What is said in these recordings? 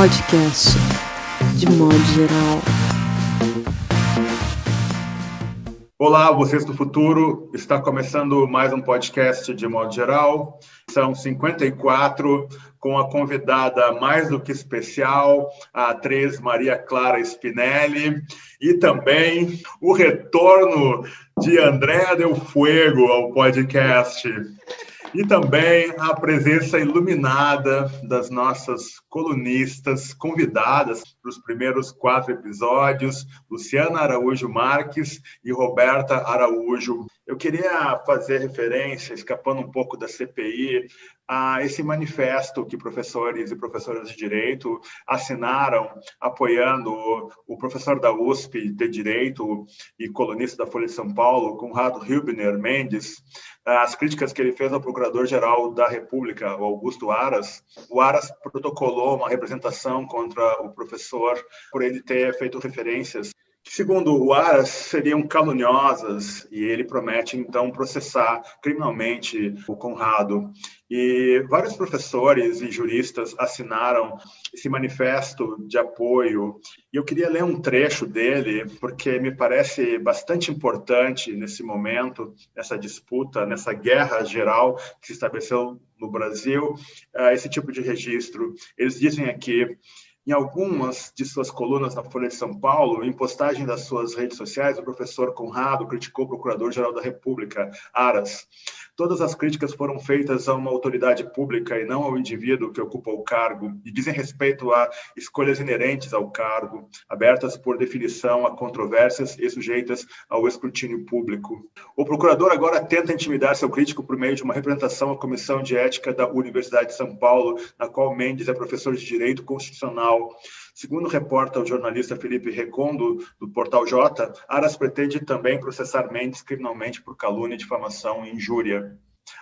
podcast, de modo geral. Olá, vocês do futuro. Está começando mais um podcast de modo geral. São 54, com a convidada mais do que especial, a atriz Maria Clara Spinelli, e também o retorno de Andrea Del Fuego ao podcast. E também a presença iluminada das nossas colunistas convidadas para os primeiros 4 episódios, Luciana Araújo Marques e Roberta Araújo. Eu queria fazer referência, escapando um pouco da CPI, a esse manifesto que professores e professoras de Direito assinaram, apoiando o professor da USP de Direito e colunista da Folha de São Paulo, Conrado Hübner Mendes, as críticas que ele fez ao Procurador-Geral da República, Augusto Aras. O Aras protocolou uma representação contra o professor por ele ter feito referências que, segundo o Aras, seriam caluniosas, e ele promete, então, processar criminalmente o Conrado. E vários professores e juristas assinaram esse manifesto de apoio, e eu queria ler um trecho dele, porque me parece bastante importante nesse momento, nessa disputa, nessa guerra geral que se estabeleceu no Brasil, esse tipo de registro. Eles dizem aqui: em algumas de suas colunas na Folha de São Paulo, em postagem das suas redes sociais, o professor Conrado criticou o Procurador-Geral da República, Aras. Todas as críticas foram feitas a uma autoridade pública e não ao indivíduo que ocupa o cargo, e dizem respeito a escolhas inerentes ao cargo, abertas por definição a controvérsias e sujeitas ao escrutínio público. O procurador agora tenta intimidar seu crítico por meio de uma representação à Comissão de Ética da Universidade de São Paulo, na qual Mendes é professor de Direito Constitucional. Segundo reporta o jornalista Felipe Recondo, do Portal J, Aras pretende também processar Mendes criminalmente por calúnia, difamação e injúria.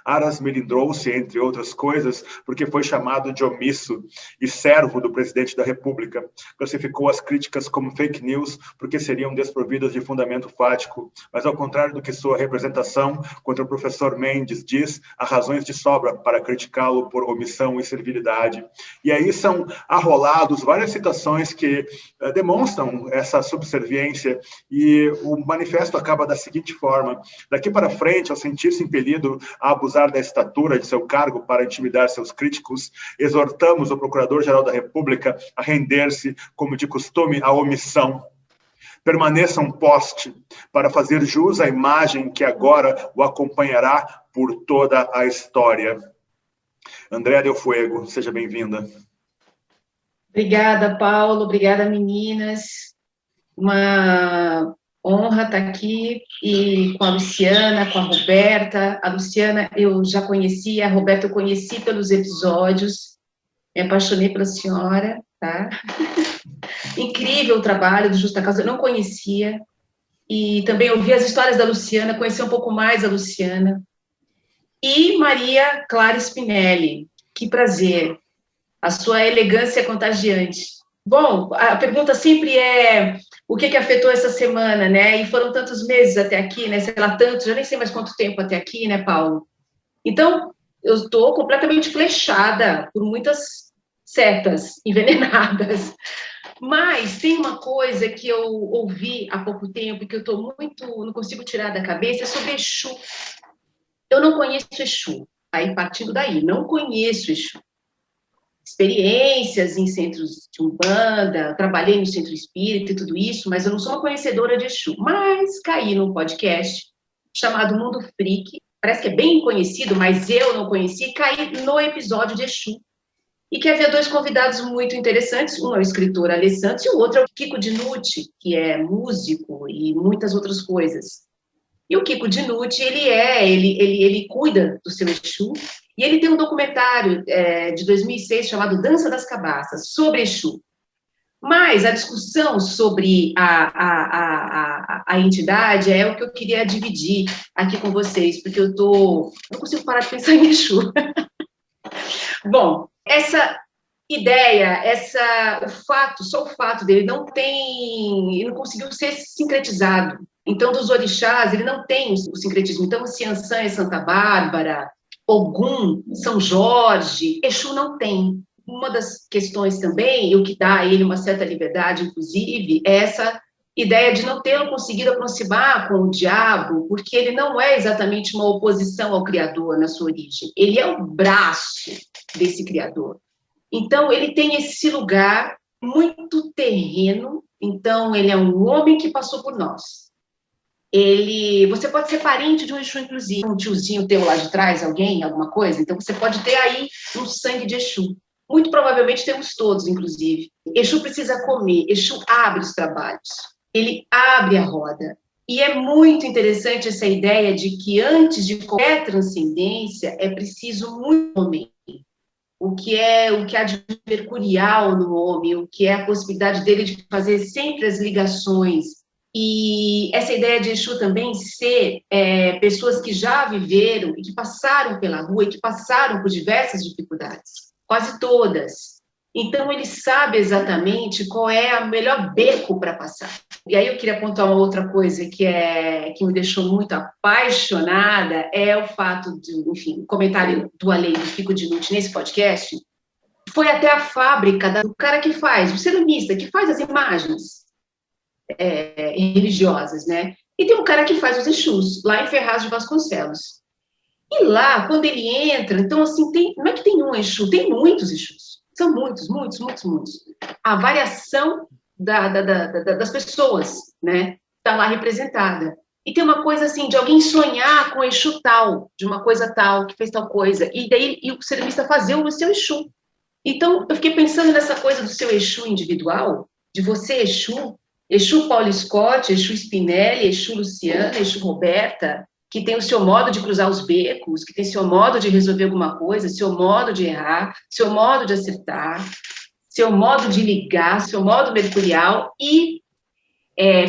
Aras melindrou-se, entre outras coisas, porque foi chamado de omisso e servo do presidente da República. Classificou as críticas como fake news porque seriam desprovidas de fundamento fático, mas, ao contrário do que sua representação contra o professor Mendes diz, há razões de sobra para criticá-lo por omissão e servilidade. E aí são arrolados várias citações que demonstram essa subserviência, e o manifesto acaba da seguinte forma: daqui para frente, ao sentir-se impelido a abusar da estatura de seu cargo para intimidar seus críticos, exortamos o Procurador-Geral da República a render-se, como de costume, à omissão. Permaneça um poste para fazer jus à imagem que agora o acompanhará por toda a história. Andrea Del Fuego, seja bem-vinda. Obrigada, Paulo. Obrigada, meninas. Uma honra estar aqui e com a Luciana, com a Roberta. A Luciana eu já conhecia, a Roberta eu conheci pelos episódios, me apaixonei pela senhora, tá? Incrível o trabalho do Justa Causa, eu não conhecia, e também ouvi as histórias da Luciana, conheci um pouco mais a Luciana. E Maria Clara Spinelli, que prazer, a sua elegância é contagiante. Bom, a pergunta sempre é o que afetou essa semana, né? E foram tantos meses até aqui, né? Sei lá, tantos, já nem sei mais quanto tempo até aqui, né, Paulo? Então, eu estou completamente flechada por muitas setas envenenadas. Mas tem uma coisa que eu ouvi há pouco tempo, que eu estou muito, não consigo tirar da cabeça, é sobre Exu. Eu não conheço Exu. Aí, partindo daí, não conheço Exu. Experiências em centros de Umbanda, trabalhei no centro espírita e tudo isso, mas eu não sou uma conhecedora de Exu. Mas caí num podcast chamado Mundo Freak, parece que é bem conhecido, mas eu não conheci, e caí no episódio de Exu. E que havia 2 convidados muito interessantes, um é o escritor Alê Santos e o outro é o Kiko Dinucci, que é músico e muitas outras coisas. E o Kiko Dinucci, ele cuida do seu Exu, e ele tem um documentário de 2006 chamado Dança das Cabaças, sobre Exu. Mas a discussão sobre a entidade é o que eu queria dividir aqui com vocês, porque eu não consigo parar de pensar em Exu. Bom, essa ideia, só o fato dele ele não conseguiu ser sincretizado. Então, dos orixás, ele não tem o sincretismo. Então, se Ançã é Santa Bárbara, Ogum, São Jorge, Exu não tem. uma das questões também, e o que dá a ele uma certa liberdade, inclusive, é essa ideia de não tê-lo conseguido aproximar com o diabo, porque ele não é exatamente uma oposição ao Criador na sua origem, ele é o braço desse Criador. Então, ele tem esse lugar muito terreno, então ele é um homem que passou por nós. Você pode ser parente de um Exu, inclusive, um tiozinho teu lá de trás, alguém, alguma coisa, então você pode ter aí um sangue de Exu. Muito provavelmente temos todos, inclusive. Exu precisa comer, Exu abre os trabalhos, ele abre a roda. E é muito interessante essa ideia de que antes de qualquer transcendência é preciso muito homem. O que há de mercurial no homem, o que é a possibilidade dele de fazer sempre as ligações. E essa ideia de Exu também ser pessoas que já viveram e que passaram pela rua e que passaram por diversas dificuldades, quase todas. Então, ele sabe exatamente qual é o melhor beco para passar. E aí eu queria contar uma outra coisa que me deixou muito apaixonada, é o fato de, enfim, o comentário do Alei do Fico de Nuti nesse podcast, foi até a fábrica do cara que faz, o ceramista, que faz as imagens religiosas, né? E tem um cara que faz os Exus, lá em Ferraz de Vasconcelos. E lá, quando ele entra, então, assim, não é que tem um Exu, tem muitos Exus. São muitos, muitos, muitos, muitos. A variação das pessoas, né? Está lá representada. E tem uma coisa assim, de alguém sonhar com o Exu tal, de uma coisa tal, que fez tal coisa, e daí o ceramista fazer o seu Exu. Então, eu fiquei pensando nessa coisa do seu Exu individual, de você Exu, Exu Paulo Scott, Exu Spinelli, Exu Luciana, Exu Roberta, que tem o seu modo de cruzar os becos, que tem seu modo de resolver alguma coisa, seu modo de errar, seu modo de acertar, seu modo de ligar, seu modo mercurial, e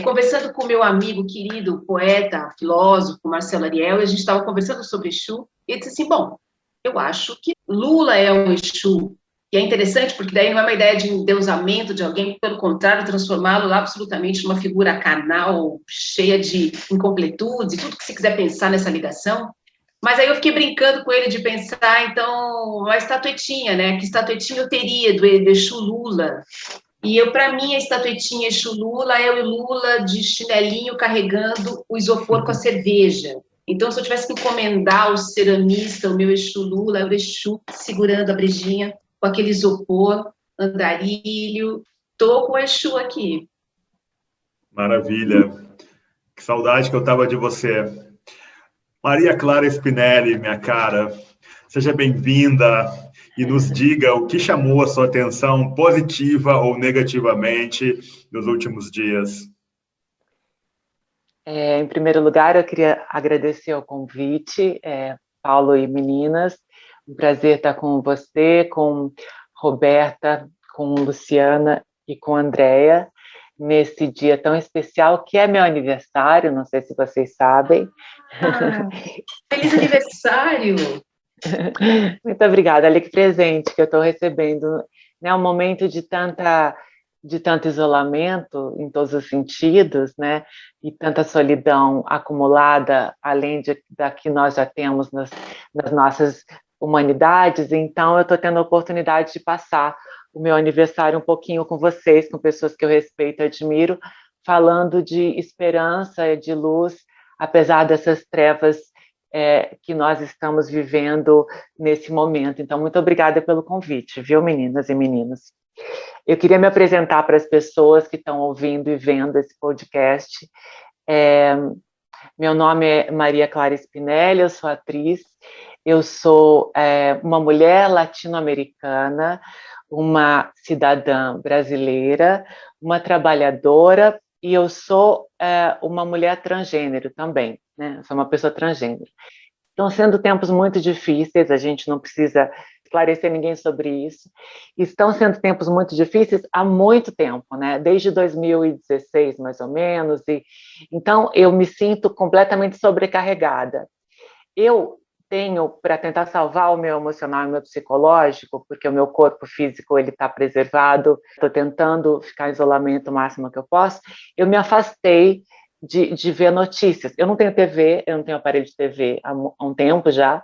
conversando com o meu amigo querido, poeta, filósofo, Marcelo Ariel, e a gente estava conversando sobre Exu, e ele disse assim, bom, eu acho que Lula é um Exu, e é interessante porque daí não é uma ideia de endeusamento de alguém, pelo contrário, transformá-lo absolutamente numa figura carnal, cheia de incompletudes, e tudo que você quiser pensar nessa ligação. Mas aí eu fiquei brincando com ele de pensar, então, uma estatuetinha, né? Que estatuetinha eu teria do Exu Lula? E para mim, a estatuetinha Exu Lula é o Lula de chinelinho carregando o isopor com a cerveja. Então, se eu tivesse que encomendar o ceramista, o meu Exu Lula, é o Exu segurando a brejinha, com aquele isopor, andarilho. Estou com o Exu aqui. Maravilha. Que saudade que eu estava de você. Maria Clara Spinelli, minha cara, seja bem-vinda e nos diga o que chamou a sua atenção positiva ou negativamente nos últimos dias. Em primeiro lugar, eu queria agradecer o convite, Paulo e meninas. Um prazer estar com você, com Roberta, com Luciana e com Andréia, nesse dia tão especial, que é meu aniversário, não sei se vocês sabem. Feliz aniversário! Muito obrigada, olha que presente que eu estou recebendo, né? Um momento de tanto isolamento em todos os sentidos, né? E tanta solidão acumulada, além da que nós já temos nas nossas humanidades. Então, eu estou tendo a oportunidade de passar o meu aniversário um pouquinho com vocês, com pessoas que eu respeito e admiro, falando de esperança, de luz, apesar dessas trevas que nós estamos vivendo nesse momento. Então, muito obrigada pelo convite, viu, meninas e meninos? Eu queria me apresentar para as pessoas que estão ouvindo e vendo esse podcast. Meu nome é Maria Clara Spinelli, eu sou atriz, eu sou uma mulher latino-americana, uma cidadã brasileira, uma trabalhadora, e eu sou uma mulher transgênero também, né? Sou uma pessoa transgênero. Estão sendo tempos muito difíceis, a gente não precisa esclarecer ninguém sobre isso. Estão sendo tempos muito difíceis há muito tempo, né? Desde 2016, mais ou menos, e então eu me sinto completamente sobrecarregada. Eu tenho, para tentar salvar o meu emocional e o meu psicológico, porque o meu corpo físico ele está preservado, estou tentando ficar em isolamento o máximo que eu posso, eu me afastei de ver notícias. Eu não tenho TV, eu não tenho aparelho de TV há um tempo já,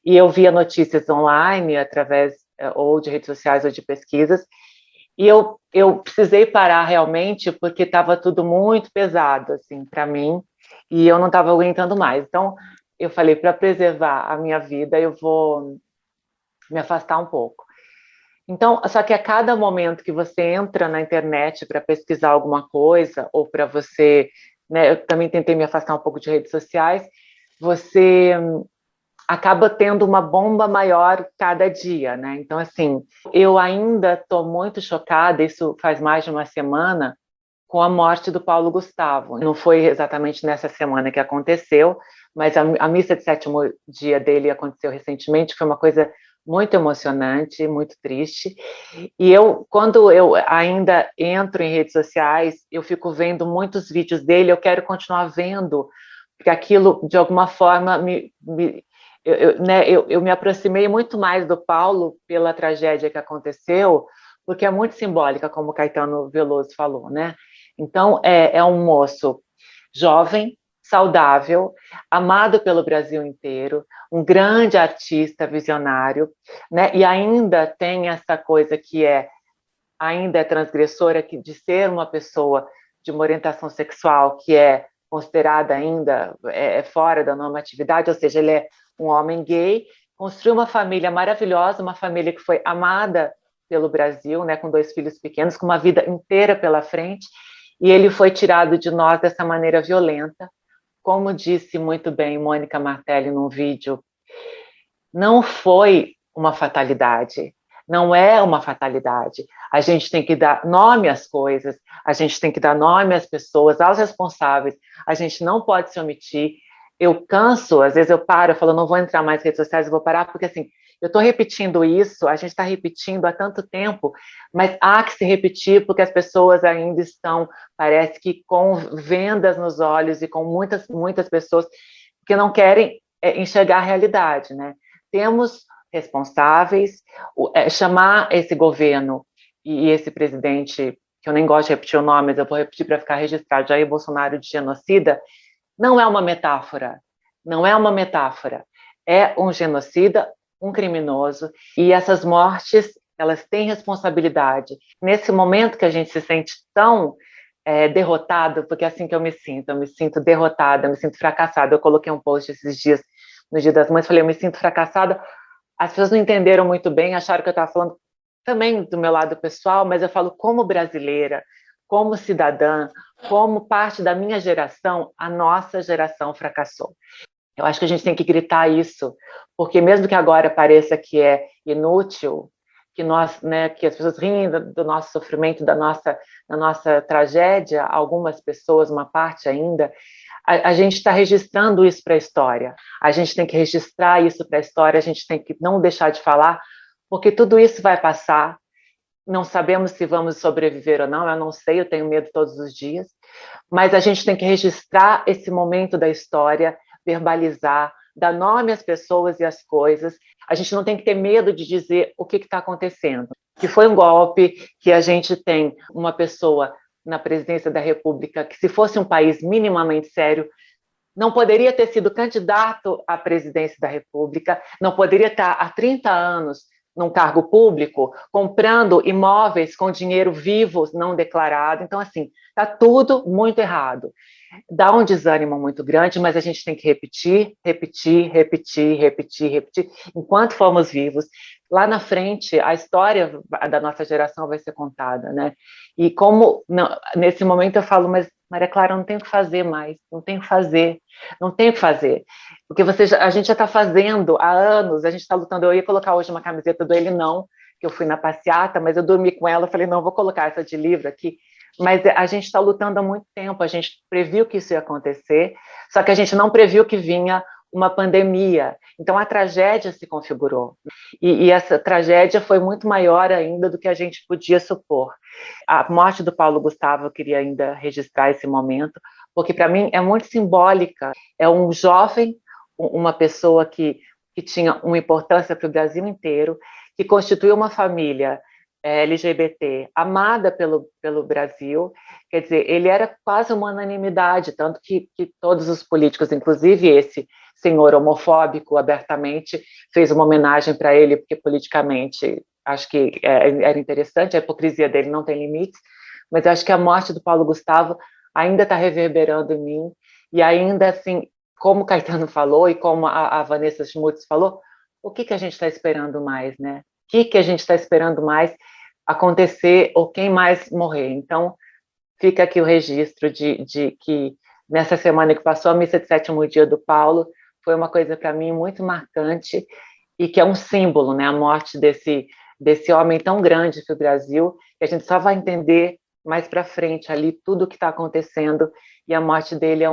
e eu via notícias online através ou de redes sociais ou de pesquisas, e eu precisei parar realmente porque estava tudo muito pesado, assim, para mim, e eu não estava aguentando mais. Então, eu falei, para preservar a minha vida, eu vou me afastar um pouco. Então, só que a cada momento que você entra na internet para pesquisar alguma coisa, ou para você, né, eu também tentei me afastar um pouco de redes sociais, você acaba tendo uma bomba maior cada dia, né? Então, assim, eu ainda estou muito chocada, isso faz mais de uma semana, com a morte do Paulo Gustavo. Não foi exatamente nessa semana que aconteceu, mas a missa de sétimo dia dele aconteceu recentemente, foi uma coisa muito emocionante, muito triste. E quando eu ainda entro em redes sociais, eu fico vendo muitos vídeos dele, eu quero continuar vendo, porque aquilo, de alguma forma, eu me aproximei muito mais do Paulo pela tragédia que aconteceu, porque é muito simbólica, como o Caetano Veloso falou, né? Então, é um moço jovem, saudável, amado pelo Brasil inteiro, um grande artista, visionário, né? E ainda tem essa coisa que ainda é transgressora, de ser uma pessoa de uma orientação sexual que é considerada ainda fora da normatividade, ou seja, ele é um homem gay, construiu uma família maravilhosa, uma família que foi amada pelo Brasil, né, com 2 filhos pequenos, com uma vida inteira pela frente, e ele foi tirado de nós dessa maneira violenta. Como disse muito bem Mônica Martelli num vídeo, não foi uma fatalidade, não é uma fatalidade. A gente tem que dar nome às coisas, a gente tem que dar nome às pessoas, aos responsáveis, a gente não pode se omitir. Eu canso, às vezes eu paro, eu falo, não vou entrar mais nas redes sociais, eu vou parar, porque assim, eu estou repetindo isso, a gente está repetindo há tanto tempo, mas há que se repetir, porque as pessoas ainda estão, parece que com vendas nos olhos e com muitas, muitas pessoas que não querem enxergar a realidade, né? Temos responsáveis, chamar esse governo e esse presidente, que eu nem gosto de repetir o nome, mas eu vou repetir para ficar registrado, Jair Bolsonaro de genocida, não é uma metáfora, não é uma metáfora, é um genocida, um criminoso, e essas mortes, elas têm responsabilidade. Nesse momento que a gente se sente tão derrotado, porque é assim que eu me sinto derrotada, eu me sinto fracassada. Eu coloquei um post esses dias, no Dia das Mães, falei, eu me sinto fracassada. As pessoas não entenderam muito bem, acharam que eu estava falando também do meu lado pessoal, mas eu falo como brasileira, como cidadã, como parte da minha geração, a nossa geração fracassou. Eu acho que a gente tem que gritar isso, porque mesmo que agora pareça que é inútil, que nós, né, que as pessoas riem do nosso sofrimento, da nossa tragédia, algumas pessoas, uma parte ainda, a gente está registrando isso para a história. A gente tem que registrar isso para a história, a gente tem que não deixar de falar, porque tudo isso vai passar. Não sabemos se vamos sobreviver ou não, eu não sei, eu tenho medo todos os dias, mas a gente tem que registrar esse momento da história, verbalizar, dar nome às pessoas e às coisas. A gente não tem que ter medo de dizer o que está acontecendo, que foi um golpe, que a gente tem uma pessoa na presidência da República que, se fosse um país minimamente sério, não poderia ter sido candidato à presidência da República, não poderia estar há 30 anos num cargo público, comprando imóveis com dinheiro vivo não declarado. Então, assim, está tudo muito errado. Dá um desânimo muito grande, mas a gente tem que repetir, repetir, repetir, repetir, repetir, enquanto formos vivos. Lá na frente, a história da nossa geração vai ser contada, né? E como, não, nesse momento eu falo, mas Maria Clara, eu não tenho o que fazer mais, não tenho o que fazer, não tenho o que fazer. Porque a gente já está fazendo há anos, a gente está lutando. Eu ia colocar hoje uma camiseta do Ele Não, que eu fui na passeata, mas eu dormi com ela, falei, não, vou colocar essa de livro aqui. Mas a gente está lutando há muito tempo, a gente previu que isso ia acontecer, só que a gente não previu que vinha uma pandemia. Então, a tragédia se configurou. E essa tragédia foi muito maior ainda do que a gente podia supor. A morte do Paulo Gustavo, eu queria ainda registrar esse momento, porque, para mim, é muito simbólica. É um jovem, uma pessoa que tinha uma importância para o Brasil inteiro, que constituiu uma família LGBT amada pelo Brasil. Quer dizer, ele era quase uma unanimidade, tanto que todos os políticos, inclusive esse senhor homofóbico, abertamente fez uma homenagem para ele, porque politicamente acho que era interessante, a hipocrisia dele não tem limites, mas eu acho que a morte do Paulo Gustavo ainda está reverberando em mim, e ainda assim, como o Caetano falou e como a Vanessa Schmutz falou, o que a gente está esperando mais, né? O que a gente está esperando mais acontecer ou quem mais morrer? Então, fica aqui o registro de que nessa semana que passou, a missa de sétimo dia do Paulo foi uma coisa para mim muito marcante e que é um símbolo, né? A morte desse homem tão grande que o Brasil, que a gente só vai entender mais para frente ali tudo o que está acontecendo, e a morte dele é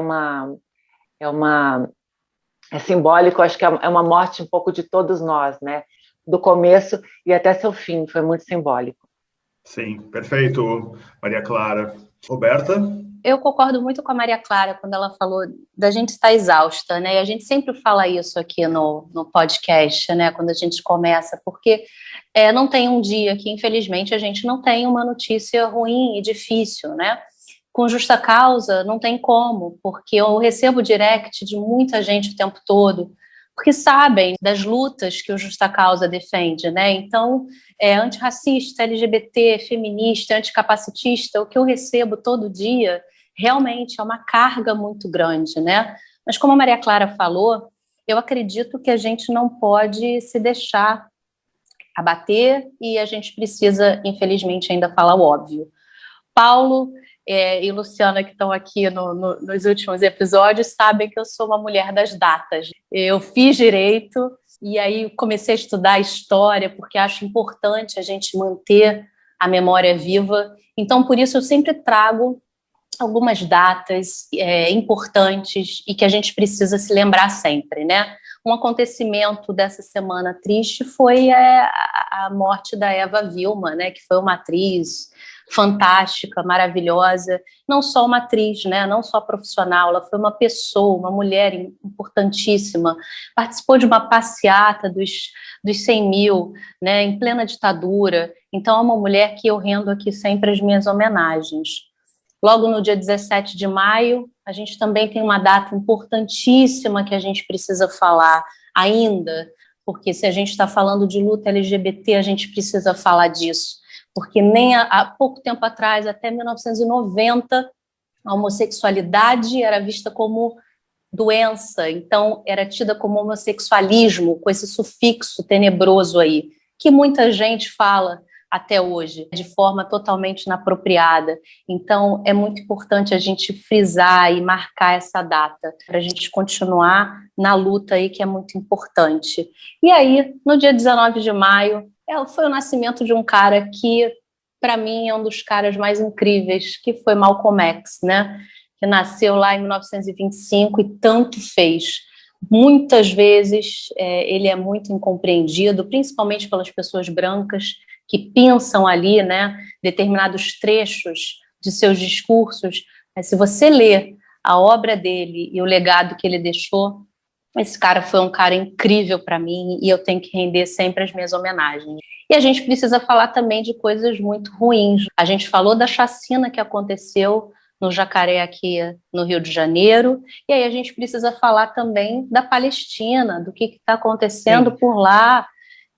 simbólico, acho que é uma morte um pouco de todos nós, né? Do começo e até seu fim, foi muito simbólico. Sim, perfeito, Maria Clara. Roberta? Eu concordo muito com a Maria Clara quando ela falou da gente estar exausta, né? E a gente sempre fala isso aqui no podcast, né? Quando a gente começa, porque não tem um dia que, infelizmente, a gente não tem uma notícia ruim e difícil, né? Com justa causa, não tem como, porque eu recebo direct de muita gente o tempo todo, porque sabem das lutas que o Justa Causa defende, né? Então, antirracista, LGBT, feminista, anticapacitista, o que eu recebo todo dia realmente é uma carga muito grande, né? Mas como a Maria Clara falou, eu acredito que a gente não pode se deixar abater e a gente precisa, infelizmente, ainda falar o óbvio. Paulo e Luciana, que estão aqui nos últimos episódios, sabem que eu sou uma mulher das datas. Eu fiz direito e aí comecei a estudar história, porque acho importante a gente manter a memória viva. Então, por isso, eu sempre trago algumas datas importantes e que a gente precisa se lembrar sempre, né? Um acontecimento dessa semana triste foi a morte da Eva Vilma, né? Que foi uma atriz fantástica, maravilhosa, não só uma atriz, né, não só profissional, ela foi uma pessoa, uma mulher importantíssima, participou de uma passeata dos 100 mil, né, em plena ditadura, então é uma mulher que eu rendo aqui sempre as minhas homenagens. Logo no dia 17 de maio, a gente também tem uma data importantíssima que a gente precisa falar ainda, porque se a gente está falando de luta LGBT, a gente precisa falar disso, porque nem há pouco tempo atrás, até 1990, a homossexualidade era vista como doença, então era tida como homossexualismo, com esse sufixo tenebroso aí, que muita gente fala até hoje, de forma totalmente inapropriada. Então, é muito importante a gente frisar e marcar essa data, para a gente continuar na luta aí, que é muito importante. E aí, no dia 19 de maio, foi o nascimento de um cara que, para mim, é um dos caras mais incríveis, que foi Malcolm X, né? Que nasceu lá em 1925 e tanto fez. Muitas vezes ele é muito incompreendido, principalmente pelas pessoas brancas, que pensam ali, né, determinados trechos de seus discursos. Mas se você lê a obra dele e o legado que ele deixou, esse cara foi um cara incrível para mim e eu tenho que render sempre as minhas homenagens. E a gente precisa falar também de coisas muito ruins. A gente falou da chacina que aconteceu no Jacaré aqui no Rio de Janeiro, e aí a gente precisa falar também da Palestina, do que está acontecendo por lá,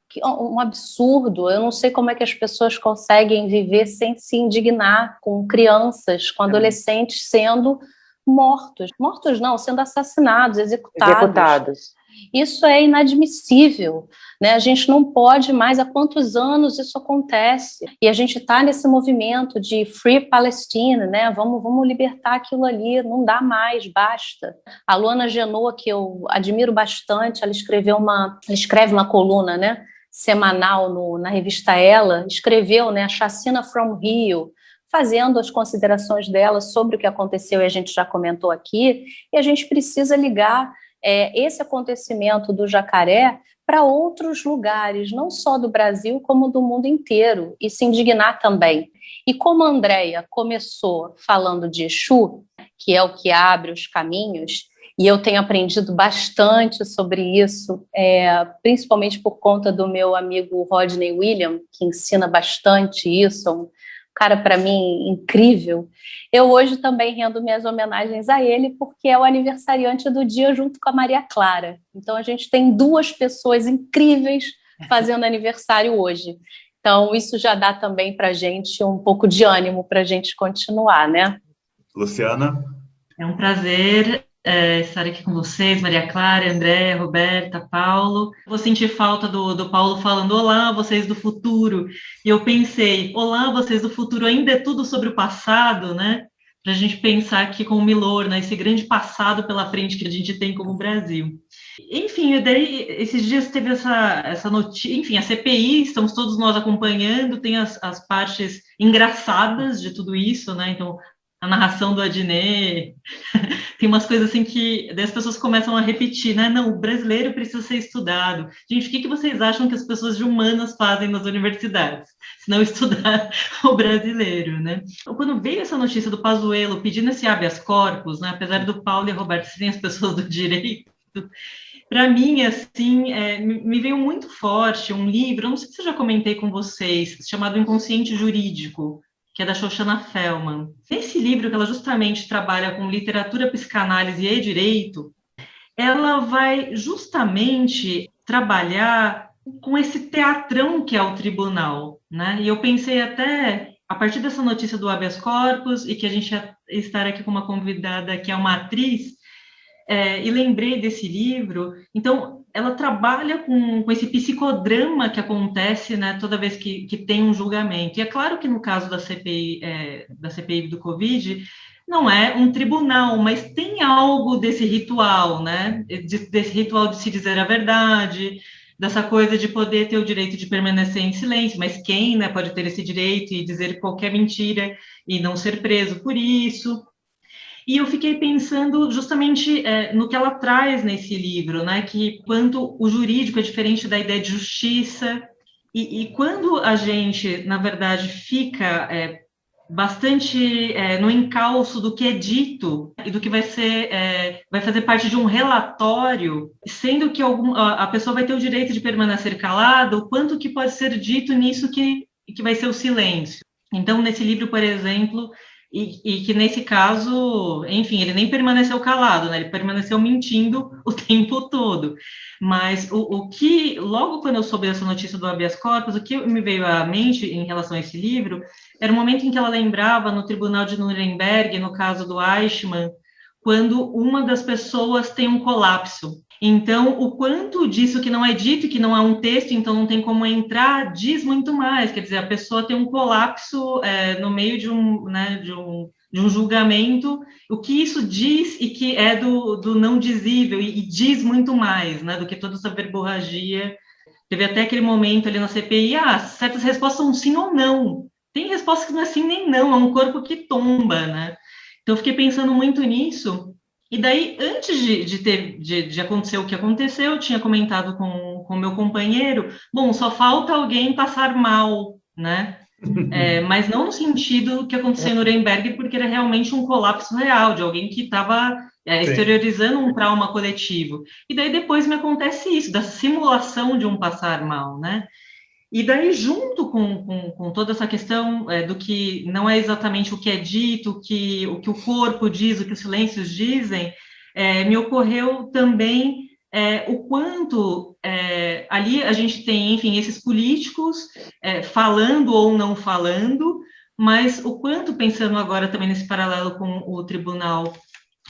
que é um absurdo. Eu não sei como é que as pessoas conseguem viver sem se indignar com crianças, com adolescentes sendo mortos não, sendo assassinados, executados. Isso é inadmissível, né? A gente não pode mais, há quantos anos isso acontece? E a gente está nesse movimento de Free Palestine, né? Vamos libertar aquilo ali, não dá mais, basta. A Luana Genoa, que eu admiro bastante, ela escreve uma coluna, né, semanal na revista Ela, escreveu, né, a Chacina from Rio, fazendo as considerações dela sobre o que aconteceu, e a gente já comentou aqui, e a gente precisa ligar esse acontecimento do Jacaré para outros lugares, não só do Brasil, como do mundo inteiro, e se indignar também. E como a Andréia começou falando de Exu, que é o que abre os caminhos, e eu tenho aprendido bastante sobre isso, principalmente por conta do meu amigo Rodney William, que ensina bastante isso, um cara, para mim, incrível. Eu hoje também rendo minhas homenagens a ele, porque é o aniversariante do dia junto com a Maria Clara. Então, a gente tem duas pessoas incríveis fazendo aniversário hoje. Então, isso já dá também para a gente um pouco de ânimo para a gente continuar, né? Luciana? É um prazer estar aqui com vocês, Maria Clara, André, Roberta, Paulo. Vou sentir falta do Paulo falando olá, vocês do futuro. E eu pensei, olá, vocês do futuro, ainda é tudo sobre o passado, né? Para a gente pensar aqui com o Milor, né? Esse grande passado pela frente que a gente tem como Brasil. Enfim, daí, esses dias teve essa notícia, enfim, a CPI, estamos todos nós acompanhando, tem as partes engraçadas de tudo isso, né? Então, a narração do Adnet, tem umas coisas assim que as pessoas começam a repetir, né? Não, o brasileiro precisa ser estudado. Gente, o que vocês acham que as pessoas de humanas fazem nas universidades? Se não estudar o brasileiro, né? Quando veio essa notícia do Pazuello pedindo esse habeas corpus, né? Apesar do Paulo e a Roberta serem as pessoas do direito, para mim, assim, me veio muito forte um livro, não sei se eu já comentei com vocês, chamado Inconsciente Jurídico, que é da Shoshana Fellman. Nesse livro, que ela justamente trabalha com literatura, psicanálise e direito, ela vai justamente trabalhar com esse teatrão que é o tribunal, né? E eu pensei até, a partir dessa notícia do habeas corpus, e que a gente ia estar aqui com uma convidada que é uma atriz, e lembrei desse livro. Então, ela trabalha com esse psicodrama que acontece, né, toda vez que tem um julgamento. E é claro que no caso da CPI do Covid, não é um tribunal, mas tem algo desse ritual, né, desse ritual de se dizer a verdade, dessa coisa de poder ter o direito de permanecer em silêncio, mas quem, né, pode ter esse direito e dizer qualquer mentira e não ser preso por isso. E eu fiquei pensando justamente no que ela traz nesse livro, né? Que quanto o jurídico é diferente da ideia de justiça, e quando a gente, na verdade, fica bastante no encalço do que é dito e do que vai fazer parte de um relatório, sendo que a pessoa vai ter o direito de permanecer calada, o quanto que pode ser dito nisso que vai ser o silêncio. Então, nesse livro, por exemplo, e que nesse caso, enfim, ele nem permaneceu calado, né? Ele permaneceu mentindo o tempo todo. Mas o que, logo quando eu soube dessa notícia do habeas corpus, o que me veio à mente em relação a esse livro, era o momento em que ela lembrava no tribunal de Nuremberg, no caso do Eichmann, quando uma das pessoas tem um colapso. Então, o quanto disso que não é dito, que não é um texto, então não tem como entrar, diz muito mais. Quer dizer, a pessoa tem um colapso no meio de um julgamento, o que isso diz e que é do não dizível, e diz muito mais, né, do que toda essa verborragia. Teve até aquele momento ali na CPI, certas respostas são sim ou não. Tem respostas que não é sim nem não, é um corpo que tomba, né? Então, eu fiquei pensando muito nisso. E daí, antes de acontecer o que aconteceu, eu tinha comentado com o meu companheiro, bom, só falta alguém passar mal, né? Mas não no sentido que aconteceu em Nuremberg, porque era realmente um colapso real, de alguém que estava exteriorizando um trauma coletivo. E daí depois me acontece isso, da simulação de um passar mal, né? E daí, junto com toda essa questão do que não é exatamente o que é dito, o que o corpo diz, o que os silêncios dizem, me ocorreu também o quanto ali a gente tem, enfim, esses políticos falando ou não falando, mas o quanto, pensando agora também nesse paralelo com o Tribunal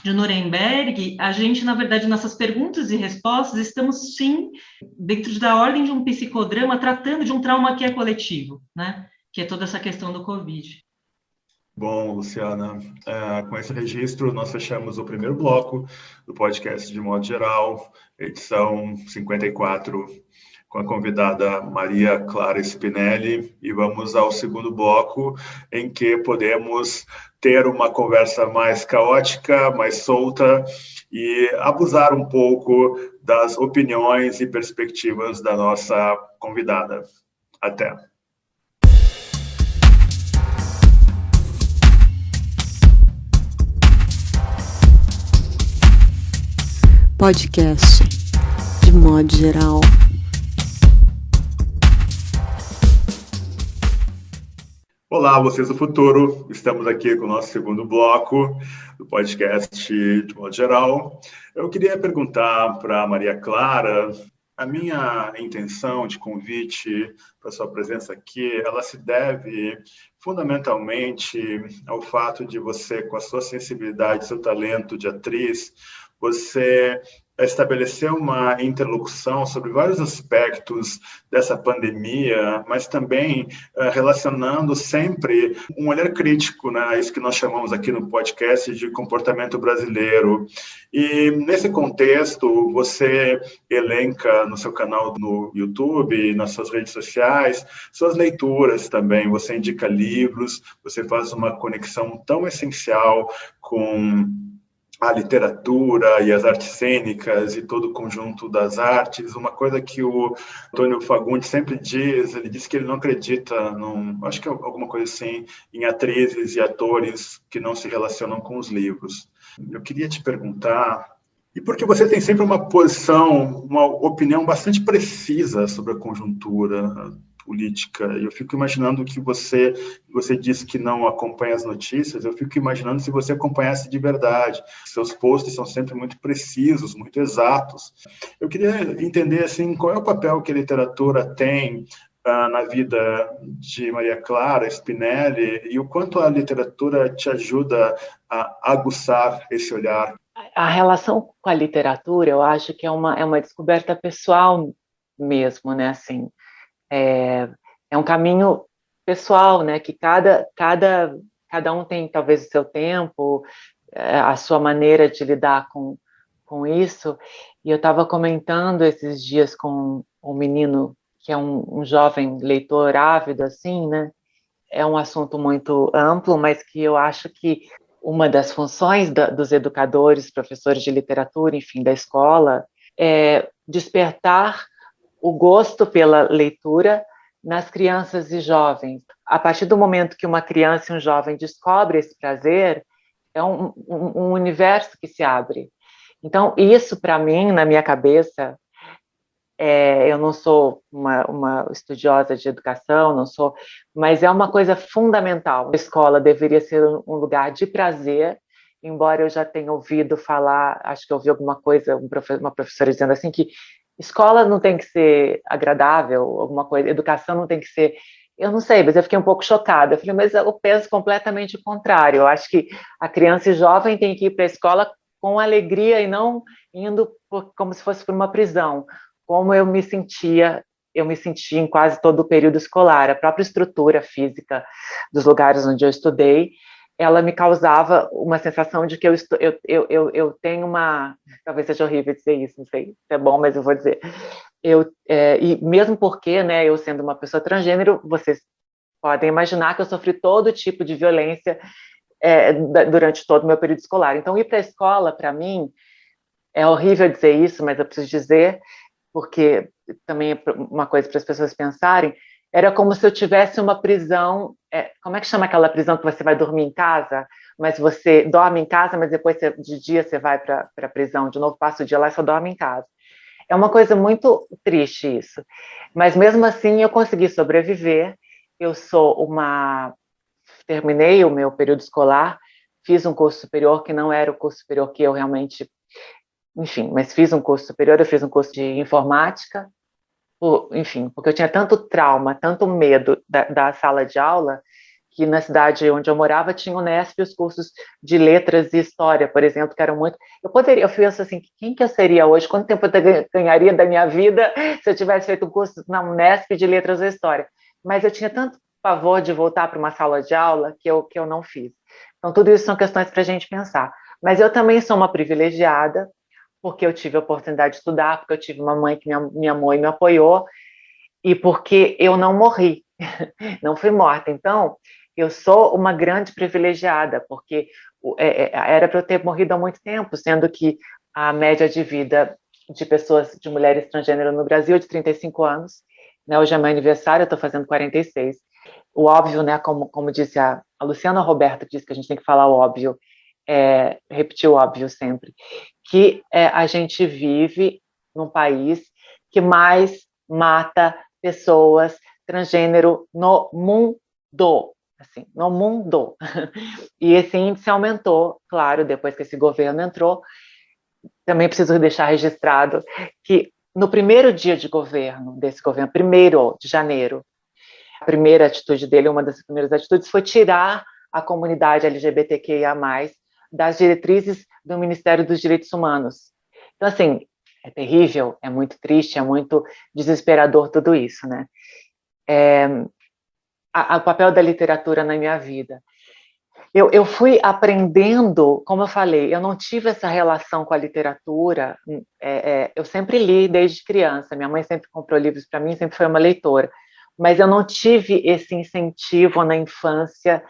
de Nuremberg, a gente, na verdade, nessas perguntas e respostas, estamos, sim, dentro da ordem de um psicodrama, tratando de um trauma que é coletivo, né? Que é toda essa questão do Covid. Bom, Luciana, com esse registro, nós fechamos o primeiro bloco do podcast de modo geral, edição 54, com a convidada Maria Clara Spinelli, e vamos ao segundo bloco, em que podemos ter uma conversa mais caótica, mais solta, e abusar um pouco das opiniões e perspectivas da nossa convidada. Até! Podcast de modo geral. Olá, vocês do futuro. Estamos aqui com o nosso segundo bloco do podcast de modo geral. Eu queria perguntar para a Maria Clara A minha intenção de convite para sua presença aqui, ela se deve fundamentalmente ao fato de você, com a sua sensibilidade, seu talento de atriz, você estabeleceu uma interlocução sobre vários aspectos dessa pandemia, mas também relacionando sempre um olhar crítico, né? Isso que nós chamamos aqui no podcast de comportamento brasileiro. E nesse contexto, você elenca no seu canal no YouTube, nas suas redes sociais, suas leituras também. Você indica livros, você faz uma conexão tão essencial com a literatura e as artes cênicas e todo o conjunto das artes. Uma coisa que o Antônio Fagundes sempre diz, ele diz que ele não acredita, acho que é alguma coisa assim, em atrizes e atores que não se relacionam com os livros. Eu queria te perguntar, e porque você tem sempre uma posição, uma opinião bastante precisa sobre a conjuntura política. Eu fico imaginando que você disse que não acompanha as notícias, eu fico imaginando se você acompanhasse de verdade. Seus posts são sempre muito precisos, muito exatos. Eu queria entender assim, qual é o papel que a literatura tem na vida de Maria Clara Spinelli e o quanto a literatura te ajuda a aguçar esse olhar. A relação com a literatura, eu acho que é uma descoberta pessoal mesmo, né? Assim, é um caminho pessoal, né? Que cada um tem talvez o seu tempo, a sua maneira de lidar com isso. E eu estava comentando esses dias com um menino que é um jovem leitor ávido, assim, né? É um assunto muito amplo, mas que eu acho que uma das funções dos educadores, professores de literatura, enfim, da escola, é despertar o gosto pela leitura nas crianças e jovens. A partir do momento que uma criança e um jovem descobrem esse prazer, é um universo que se abre. Então, isso, para mim, na minha cabeça, eu não sou uma estudiosa de educação, não sou, mas é uma coisa fundamental. A escola deveria ser um lugar de prazer, embora eu já tenha ouvido falar, acho que eu ouvi alguma coisa, uma professora dizendo assim, que escola não tem que ser agradável, alguma coisa, educação não tem que ser... Eu não sei, mas eu fiquei um pouco chocada. Eu falei, mas eu penso completamente o contrário. Eu acho que a criança e jovem tem que ir para a escola com alegria e não indo como se fosse por uma prisão. Como eu me sentia em quase todo o período escolar. A própria estrutura física dos lugares onde eu estudei, ela me causava uma sensação de que eu tenho uma... Talvez seja horrível dizer isso, não sei se é bom, mas eu vou dizer. E mesmo porque, né, eu sendo uma pessoa transgênero, vocês podem imaginar que eu sofri todo tipo de violência durante todo o meu período escolar. Então, ir para a escola, para mim, é horrível dizer isso, mas eu preciso dizer, porque também é uma coisa para as pessoas pensarem, era como se eu tivesse uma prisão, como é que chama aquela prisão que você vai dormir em casa, mas você dorme em casa, mas depois de dia você vai para a prisão, de novo passa o dia lá e só dorme em casa. É uma coisa muito triste isso, mas mesmo assim eu consegui sobreviver. Eu terminei o meu período escolar, fiz um curso superior que não era o curso superior que eu realmente... Enfim, mas fiz um curso superior, eu fiz um curso de informática, enfim, porque eu tinha tanto trauma, tanto medo da sala de aula, que na cidade onde eu morava tinha o Unesp os cursos de letras e história, por exemplo, que eram muito... Eu penso assim, quem que eu seria hoje? Quanto tempo eu ganharia da minha vida se eu tivesse feito um curso na Unesp de letras e história? Mas eu tinha tanto pavor de voltar para uma sala de aula que eu não fiz. Então, tudo isso são questões para a gente pensar. Mas eu também sou uma privilegiada, porque eu tive a oportunidade de estudar, porque eu tive uma mãe que me amou e me apoiou, e porque eu não morri, não fui morta. Então, eu sou uma grande privilegiada, porque era para eu ter morrido há muito tempo, sendo que a média de vida de mulheres transgênero no Brasil é de 35 anos, né? Hoje é meu aniversário, eu estou fazendo 46. O óbvio, né, como disse a Luciana Roberto, que disse que a gente tem que falar o óbvio, repetir o óbvio sempre, que a gente vive num país que mais mata pessoas transgênero no mundo, assim, no mundo. E esse índice aumentou, claro, depois que esse governo entrou. Também preciso deixar registrado que no primeiro dia de governo, desse governo, 1º de janeiro, a primeira atitude dele, uma das primeiras atitudes, foi tirar a comunidade LGBTQIA+, das diretrizes do Ministério dos Direitos Humanos. Então, assim, é terrível, é muito triste, é muito desesperador tudo isso, né? O papel da literatura na minha vida. Eu fui aprendendo, como eu falei, eu não tive essa relação com a literatura, eu sempre li desde criança, minha mãe sempre comprou livros para mim, sempre foi uma leitora, mas eu não tive esse incentivo na infância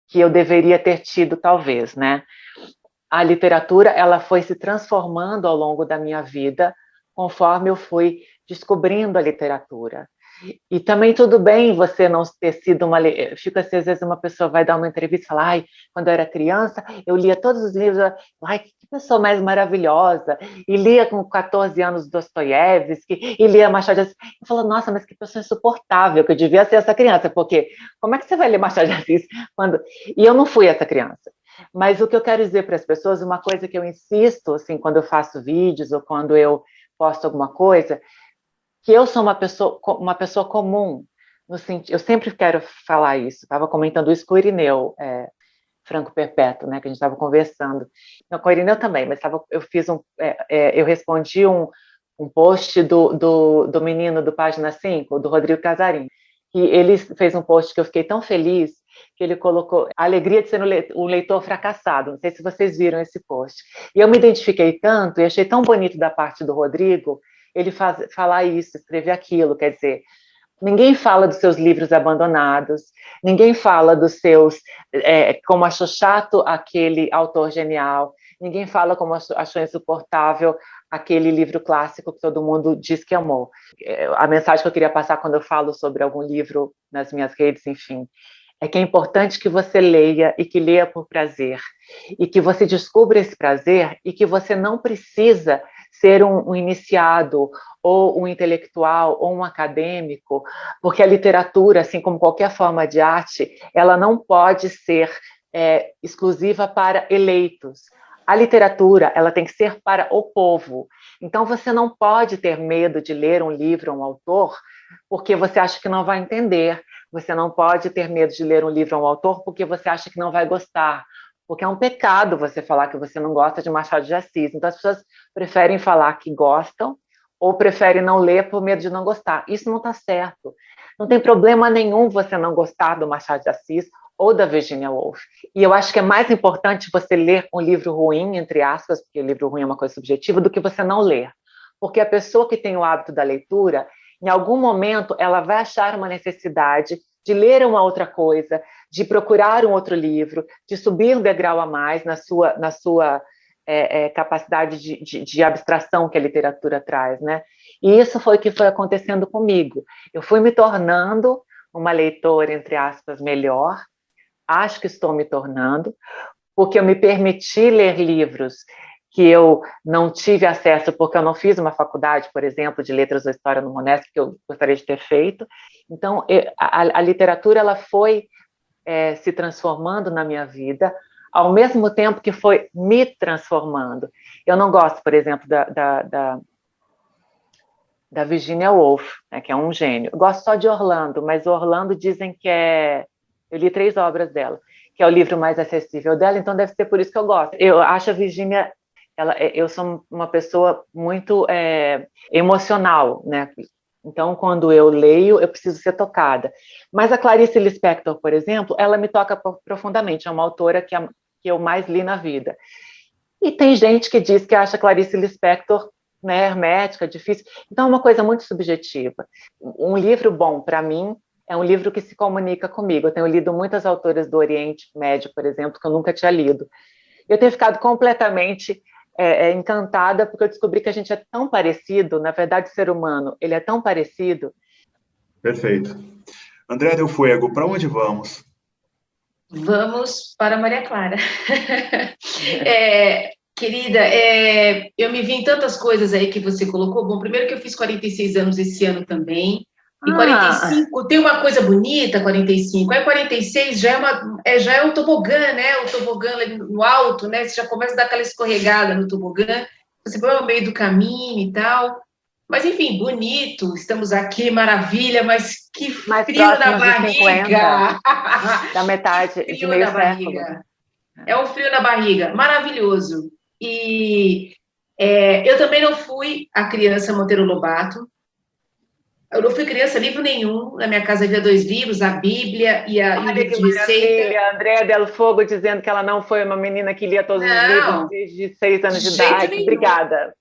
que eu deveria ter tido, talvez, né? A literatura, ela foi se transformando ao longo da minha vida, conforme eu fui descobrindo a literatura. E também tudo bem você não ter sido uma... Fica assim, às vezes uma pessoa vai dar uma entrevista e fala, ai, quando eu era criança, eu lia todos os livros, ai, que pessoa mais maravilhosa, e lia com 14 anos Dostoiévski, e lia Machado de Assis. Eu falo, nossa, mas que pessoa insuportável, que eu devia ser essa criança, porque como é que você vai ler Machado de Assis quando... E eu não fui essa criança. Mas o que eu quero dizer para as pessoas, uma coisa que eu insisto, assim, quando eu faço vídeos ou quando eu posto alguma coisa, que eu sou uma pessoa comum, no sentido, eu sempre quero falar isso, estava comentando isso com o Irineu, Franco Perpétuo, né, que a gente estava conversando, não, com o Irineu também, mas eu respondi um post do menino do Página 5, do Rodrigo Casarim, que ele fez um post que eu fiquei tão feliz, que ele colocou a alegria de ser um leitor fracassado, não sei se vocês viram esse post, e eu me identifiquei tanto, e achei tão bonito da parte do Rodrigo, ele falar isso, escrever aquilo, quer dizer, ninguém fala dos seus livros abandonados, ninguém fala dos seus, como achou chato aquele autor genial, ninguém fala como achou insuportável aquele livro clássico que todo mundo diz que amou. A mensagem que eu queria passar quando eu falo sobre algum livro nas minhas redes, enfim, é que é importante que você leia e que leia por prazer, e que você descubra esse prazer e que você não precisa ser um iniciado, ou um intelectual, ou um acadêmico, porque a literatura, assim como qualquer forma de arte, ela não pode ser exclusiva para eleitos. A literatura, ela tem que ser para o povo. Então, você não pode ter medo de ler um livro, um autor, porque você acha que não vai entender. Você não pode ter medo de ler um livro ou um autor porque você acha que não vai gostar. Porque é um pecado você falar que você não gosta de Machado de Assis. Então, as pessoas preferem falar que gostam ou preferem não ler por medo de não gostar. Isso não está certo. Não tem problema nenhum você não gostar do Machado de Assis ou da Virginia Woolf. E eu acho que é mais importante você ler um livro ruim, entre aspas, porque livro ruim é uma coisa subjetiva, do que você não ler. Porque a pessoa que tem o hábito da leitura, em algum momento, ela vai achar uma necessidade de ler uma outra coisa, de procurar um outro livro, de subir um degrau a mais na sua capacidade de abstração que a literatura traz, né? E isso foi o que foi acontecendo comigo. Eu fui me tornando uma leitora, entre aspas, melhor, acho que estou me tornando, porque eu me permiti ler livros que eu não tive acesso porque eu não fiz uma faculdade, por exemplo, de letras ou história no Monesp, que eu gostaria de ter feito. Então, a literatura ela foi se transformando na minha vida, ao mesmo tempo que foi me transformando. Eu não gosto, por exemplo, da Virginia Woolf, né, que é um gênio. Eu gosto só de Orlando, mas Orlando dizem que eu li 3 obras dela, que é o livro mais acessível dela, então deve ser por isso que eu gosto. Eu acho a Virginia... eu sou uma pessoa muito emocional, né? Então, quando eu leio, eu preciso ser tocada. Mas a Clarice Lispector, por exemplo, ela me toca profundamente. É uma autora que eu mais li na vida. E tem gente que diz que acha Clarice Lispector, né, hermética, difícil. Então, é uma coisa muito subjetiva. Um livro bom, para mim, é um livro que se comunica comigo. Eu tenho lido muitas autoras do Oriente Médio, por exemplo, que eu nunca tinha lido. Eu tenho ficado completamente... encantada, porque eu descobri que a gente é tão parecido, na verdade, o ser humano, ele é tão parecido. Perfeito. André Del Fuego, para onde vamos? Vamos para Maria Clara. Querida, eu me vi em tantas coisas aí que você colocou. Bom, primeiro que eu fiz 46 anos esse ano também. E 45, tem uma coisa bonita, 45. Aí 46 já é o tobogã, né? O tobogã ali no alto, né? Você já começa a dar aquela escorregada no tobogã. Você vai ao meio do caminho e tal. Mas, enfim, bonito, estamos aqui, maravilha, mas que Mais frio na próximos de 50, barriga! da metade Que de frio meio na século. barriga. É um frio na barriga, maravilhoso. E eu também não fui a criança Monteiro Lobato. Eu não fui criança, livro nenhum. Na minha casa havia 2 livros, a Bíblia e o Olha livro que de receita. maravilha, Andréa Del Fogo dizendo que ela não foi uma menina que lia todos os livros Não, desde 6 anos de de jeito idade. nenhum. Obrigada.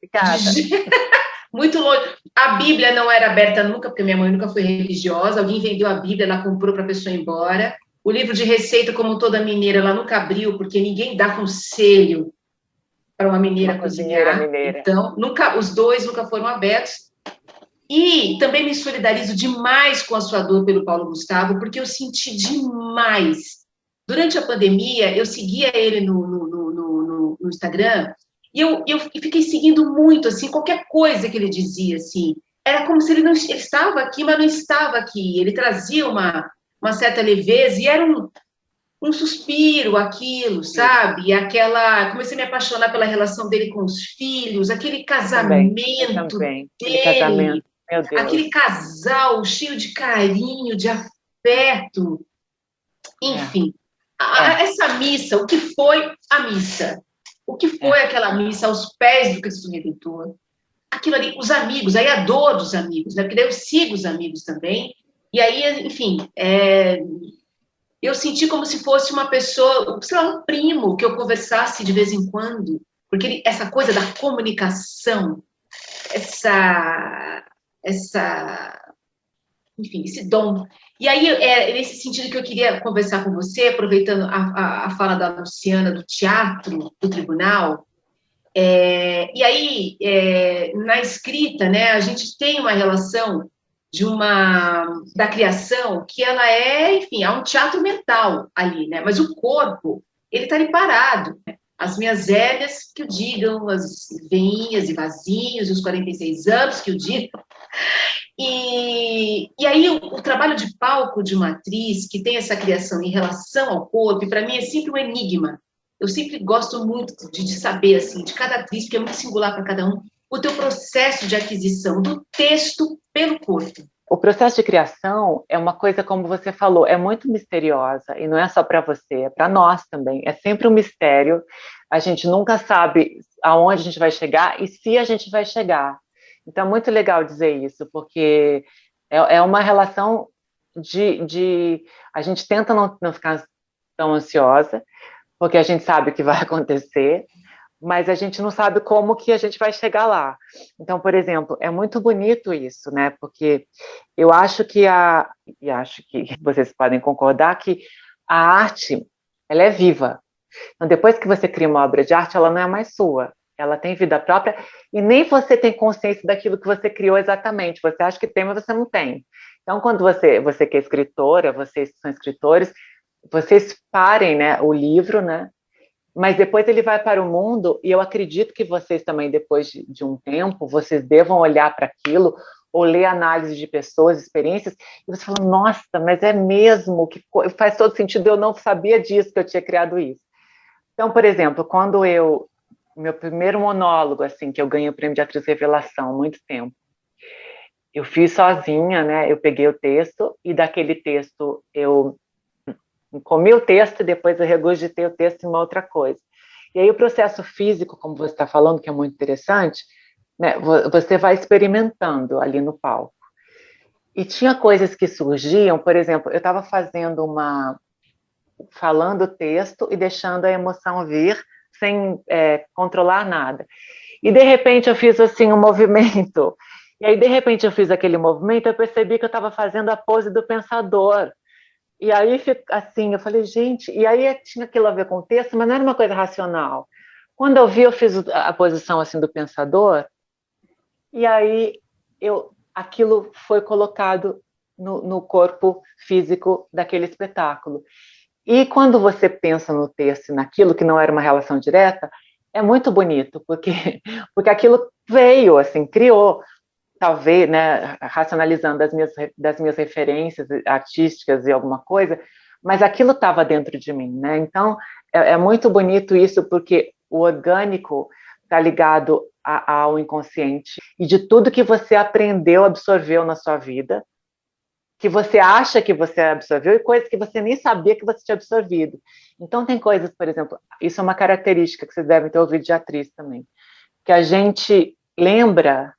Muito longe. A Bíblia não era aberta nunca, porque minha mãe nunca foi religiosa. Alguém vendeu a Bíblia, ela comprou para a pessoa ir embora. O livro de receita, como toda mineira, ela nunca abriu, porque ninguém dá conselho para uma mineira cozinhar. Mineira. Então, os 2 nunca foram abertos. E também me solidarizo demais com a sua dor pelo Paulo Gustavo, porque eu senti demais. Durante a pandemia, eu seguia ele no Instagram, e eu fiquei seguindo muito, assim, qualquer coisa que ele dizia, assim. Era como se ele estava aqui, mas não estava aqui. Ele trazia uma certa leveza, e era um suspiro, aquilo, sabe? E comecei a me apaixonar pela relação dele com os filhos, aquele casamento também. dele, Aquele casamento, meu Deus. aquele casal cheio de carinho, de afeto, enfim. Essa missa, o que foi a missa? O que foi aquela missa aos pés do Cristo Redentor? Aquilo ali, os amigos, aí a dor dos amigos, né? Porque daí eu sigo os amigos também, e aí, enfim, eu senti como se fosse uma pessoa, sei lá, um primo que eu conversasse de vez em quando, porque essa coisa da comunicação, enfim, esse dom. E aí, nesse sentido que eu queria conversar com você, aproveitando a fala da Luciana do teatro, do tribunal, e aí, na escrita, né, a gente tem uma relação da criação, que ela enfim, é um teatro mental ali, né? Mas o corpo, ele está ali parado, né? As minhas hérnias que o digam, as veinhas e vasinhos, os 46 anos que o digam. E aí o trabalho de palco de uma atriz que tem essa criação em relação ao corpo, para mim é sempre um enigma. Eu sempre gosto muito de saber, assim, de cada atriz, porque é muito singular para cada um, o teu processo de aquisição do texto pelo corpo. O processo de criação é uma coisa, como você falou, é muito misteriosa, e não é só para você, é para nós também. É sempre um mistério, a gente nunca sabe aonde a gente vai chegar e se a gente vai chegar. Então é muito legal dizer isso, porque é uma relação a gente tenta não ficar tão ansiosa, porque a gente sabe o que vai acontecer, mas a gente não sabe como que a gente vai chegar lá. Então, por exemplo, é muito bonito isso, né? Porque eu acho que e acho que vocês podem concordar que a arte, ela é viva. Então, depois que você cria uma obra de arte, ela não é mais sua. Ela tem vida própria e nem você tem consciência daquilo que você criou exatamente. Você acha que tem, mas você não tem. Então, quando você que é escritora, vocês que são escritores, vocês parem, né, o livro, né? Mas depois ele vai para o mundo, e eu acredito que vocês também, depois de um tempo, vocês devam olhar para aquilo, ou ler análise de pessoas, experiências, e você fala, nossa, mas é mesmo, que faz todo sentido, eu não sabia disso, que eu tinha criado isso. Então, por exemplo, quando meu primeiro monólogo, assim, que eu ganhei o prêmio de atriz revelação há muito tempo, eu fiz sozinha, né, eu peguei o texto, e daquele texto eu comi o texto e depois eu regurgitei o texto em uma outra coisa. E aí o processo físico, como você está falando, que é muito interessante, né, você vai experimentando ali no palco. E tinha coisas que surgiam, por exemplo, eu estava falando o texto e deixando a emoção vir sem controlar nada. E de repente eu fiz assim um movimento. E aí de repente eu fiz aquele movimento, eu percebi que eu estava fazendo a pose do pensador. E aí, assim, eu falei, gente, e aí tinha aquilo a ver com o texto, mas não era uma coisa racional. Quando eu vi, eu fiz a posição, assim, do pensador, e aí aquilo foi colocado no corpo físico daquele espetáculo. E quando você pensa no texto e naquilo, que não era uma relação direta, é muito bonito, porque aquilo veio, assim, criou. Talvez, né, racionalizando das minhas referências artísticas e alguma coisa, mas aquilo estava dentro de mim, né? Então, é muito bonito isso, porque o orgânico está ligado ao inconsciente e de tudo que você aprendeu, absorveu na sua vida, que você acha que você absorveu e coisas que você nem sabia que você tinha absorvido. Então, tem coisas, por exemplo, isso é uma característica que vocês devem ter ouvido de atriz também, que a gente lembra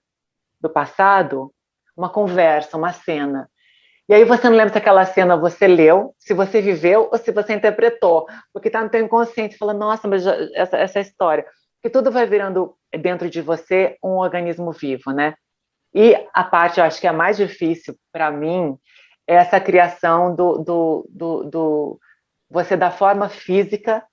do passado uma conversa, uma cena. E aí você não lembra se aquela cena você leu, se você viveu ou se você interpretou, porque está no teu inconsciente, fala, nossa, mas essa história. Porque tudo vai virando dentro de você um organismo vivo, né? E a parte, eu acho que é a mais difícil para mim, é essa criação você dar forma física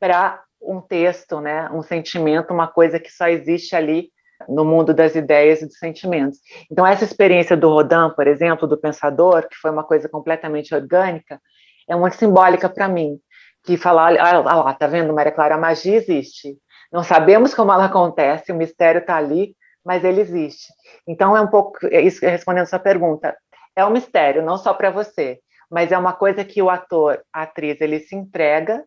para um texto, né? Um sentimento, uma coisa que só existe ali no mundo das ideias e dos sentimentos. Então, essa experiência do Rodin, por exemplo, do Pensador, que foi uma coisa completamente orgânica, é muito simbólica para mim, que fala, olha lá, tá vendo, Maria Clara, a magia existe. Não sabemos como ela acontece, o mistério está ali, mas ele existe. Então, é um pouco, isso respondendo a sua pergunta, é um mistério, não só para você, mas é uma coisa que o ator, a atriz, ele se entrega,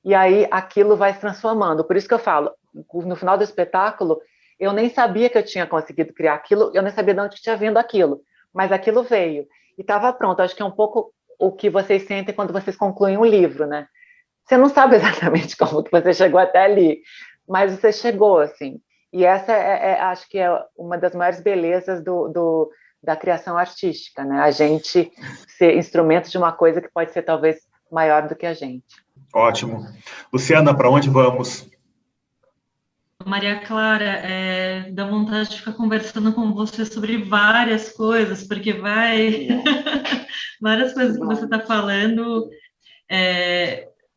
e aí aquilo vai se transformando. Por isso que eu falo, no final do espetáculo, eu nem sabia que eu tinha conseguido criar aquilo, eu nem sabia de onde tinha vindo aquilo, mas aquilo veio, e estava pronto. Acho que é um pouco o que vocês sentem quando vocês concluem um livro, né? Você não sabe exatamente como que você chegou até ali, mas você chegou, assim. E essa acho que é uma das maiores belezas da criação artística, né? A gente ser instrumento de uma coisa que pode ser talvez maior do que a gente. Ótimo. Luciana, para onde vamos? Maria Clara, dá vontade de ficar conversando com você sobre várias coisas, porque várias coisas que você está falando.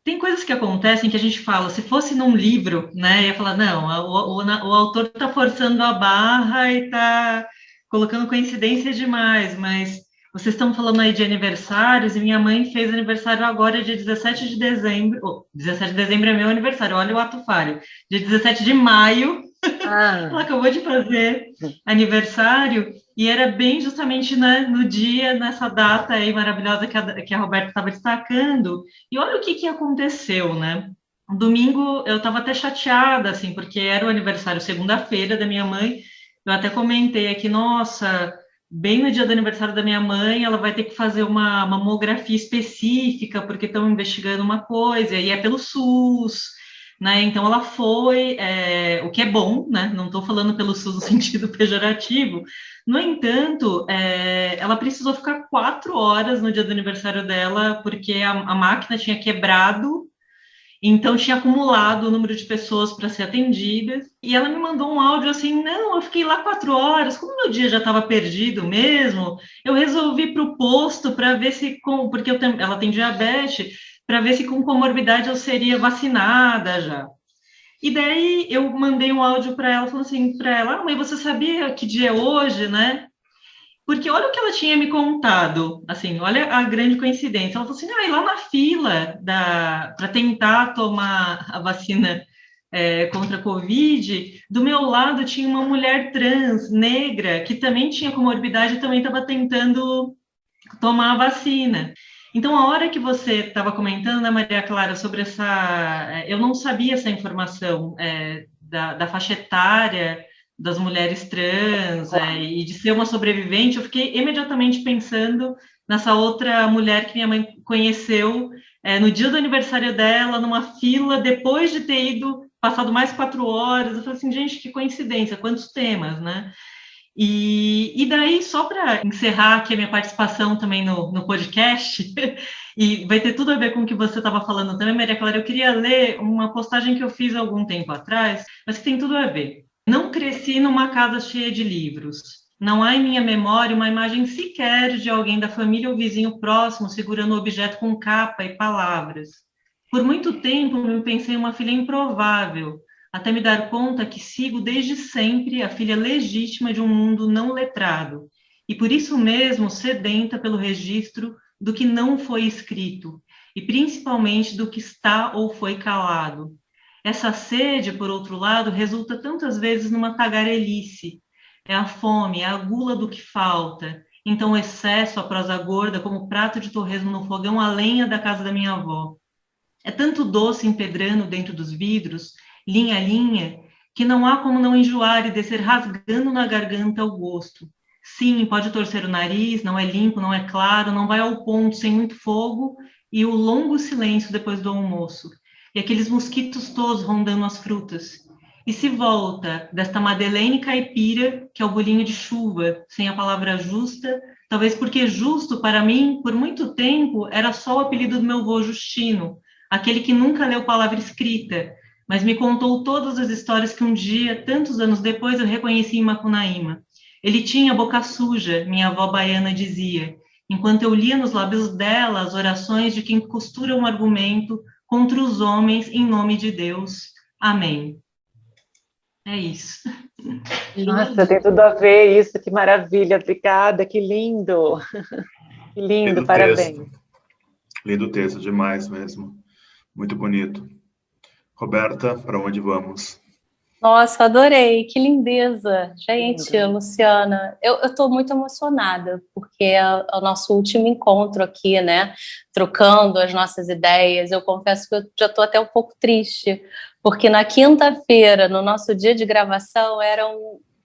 Tem coisas que acontecem que a gente fala, se fosse num livro, né, ia falar, não, o autor está forçando a barra e está colocando coincidência demais, mas vocês estão falando aí de aniversários, e minha mãe fez aniversário agora, dia 17 de dezembro, 17 de dezembro é meu aniversário, olha o ato falho, dia 17 de maio, ela acabou de fazer aniversário, e era bem justamente, né, no dia, nessa data aí maravilhosa que a Roberta estava destacando, e olha o que aconteceu, né? No domingo eu estava até chateada, assim, porque era o aniversário segunda-feira da minha mãe, eu até comentei aqui, nossa, bem no dia do aniversário da minha mãe, ela vai ter que fazer uma mamografia específica, porque estão investigando uma coisa, e é pelo SUS, né? Então ela foi, o que é bom, né? Não estou falando pelo SUS no sentido pejorativo. No entanto, ela precisou ficar 4 horas no dia do aniversário dela, porque a máquina tinha quebrado, então tinha acumulado o número de pessoas para ser atendidas, e ela me mandou um áudio assim, não, eu fiquei lá 4 horas, como meu dia já estava perdido mesmo, eu resolvi ir para o posto para ver se, porque ela tem diabetes, para ver se com comorbidade eu seria vacinada já. E daí eu mandei um áudio para ela, falando assim para ela, mãe, você sabia que dia é hoje, né? Porque olha o que ela tinha me contado, assim, olha a grande coincidência. Ela falou assim, lá na fila para tentar tomar a vacina contra a Covid, do meu lado tinha uma mulher trans, negra, que também tinha comorbidade e também estava tentando tomar a vacina. Então, a hora que você estava comentando, né, Maria Clara, sobre eu não sabia essa informação da faixa etária das mulheres trans e de ser uma sobrevivente, eu fiquei imediatamente pensando nessa outra mulher que minha mãe conheceu no dia do aniversário dela, numa fila, depois de ter passado mais 4 horas. Eu falei assim, gente, que coincidência, quantos temas, né? E daí, só para encerrar aqui a minha participação também no podcast, e vai ter tudo a ver com o que você estava falando também, Maria Clara, eu queria ler uma postagem que eu fiz há algum tempo atrás, mas que tem tudo a ver. Não cresci numa casa cheia de livros. Não há em minha memória uma imagem sequer de alguém da família ou vizinho próximo segurando um objeto com capa e palavras. Por muito tempo, me pensei em uma filha improvável, até me dar conta que sigo desde sempre a filha legítima de um mundo não letrado, e por isso mesmo sedenta pelo registro do que não foi escrito, e principalmente do que está ou foi calado. Essa sede, por outro lado, resulta tantas vezes numa tagarelice. É a fome, é a gula do que falta. Então o excesso, a prosa gorda, como prato de torresmo no fogão a lenha da casa da minha avó. É tanto doce empedrando dentro dos vidros, linha a linha, que não há como não enjoar e descer rasgando na garganta o gosto. Sim, pode torcer o nariz, não é limpo, não é claro, não vai ao ponto, sem muito fogo, e o longo silêncio depois do almoço, e aqueles mosquitos todos rondando as frutas. E se volta desta Madeleine caipira, que é o bolinho de chuva, sem a palavra justa, talvez porque justo, para mim, por muito tempo, era só o apelido do meu vô Justino, aquele que nunca leu palavra escrita, mas me contou todas as histórias que um dia, tantos anos depois, eu reconheci em Macunaíma. Ele tinha boca suja, minha avó baiana dizia, enquanto eu lia nos lábios dela as orações de quem costura um argumento contra os homens em nome de Deus. Amém. É isso. Nossa, tem tudo a ver isso, que maravilha, obrigada, que lindo. Que lindo, Lindo parabéns. texto. Lindo texto, demais mesmo. Muito bonito. Roberta, para onde vamos? Nossa, adorei, que lindeza. Gente, Lindo. Luciana, eu estou muito emocionada, porque é o nosso último encontro aqui, né? Trocando as nossas ideias. Eu confesso que eu já estou até um pouco triste, porque na quinta-feira, no nosso dia de gravação, era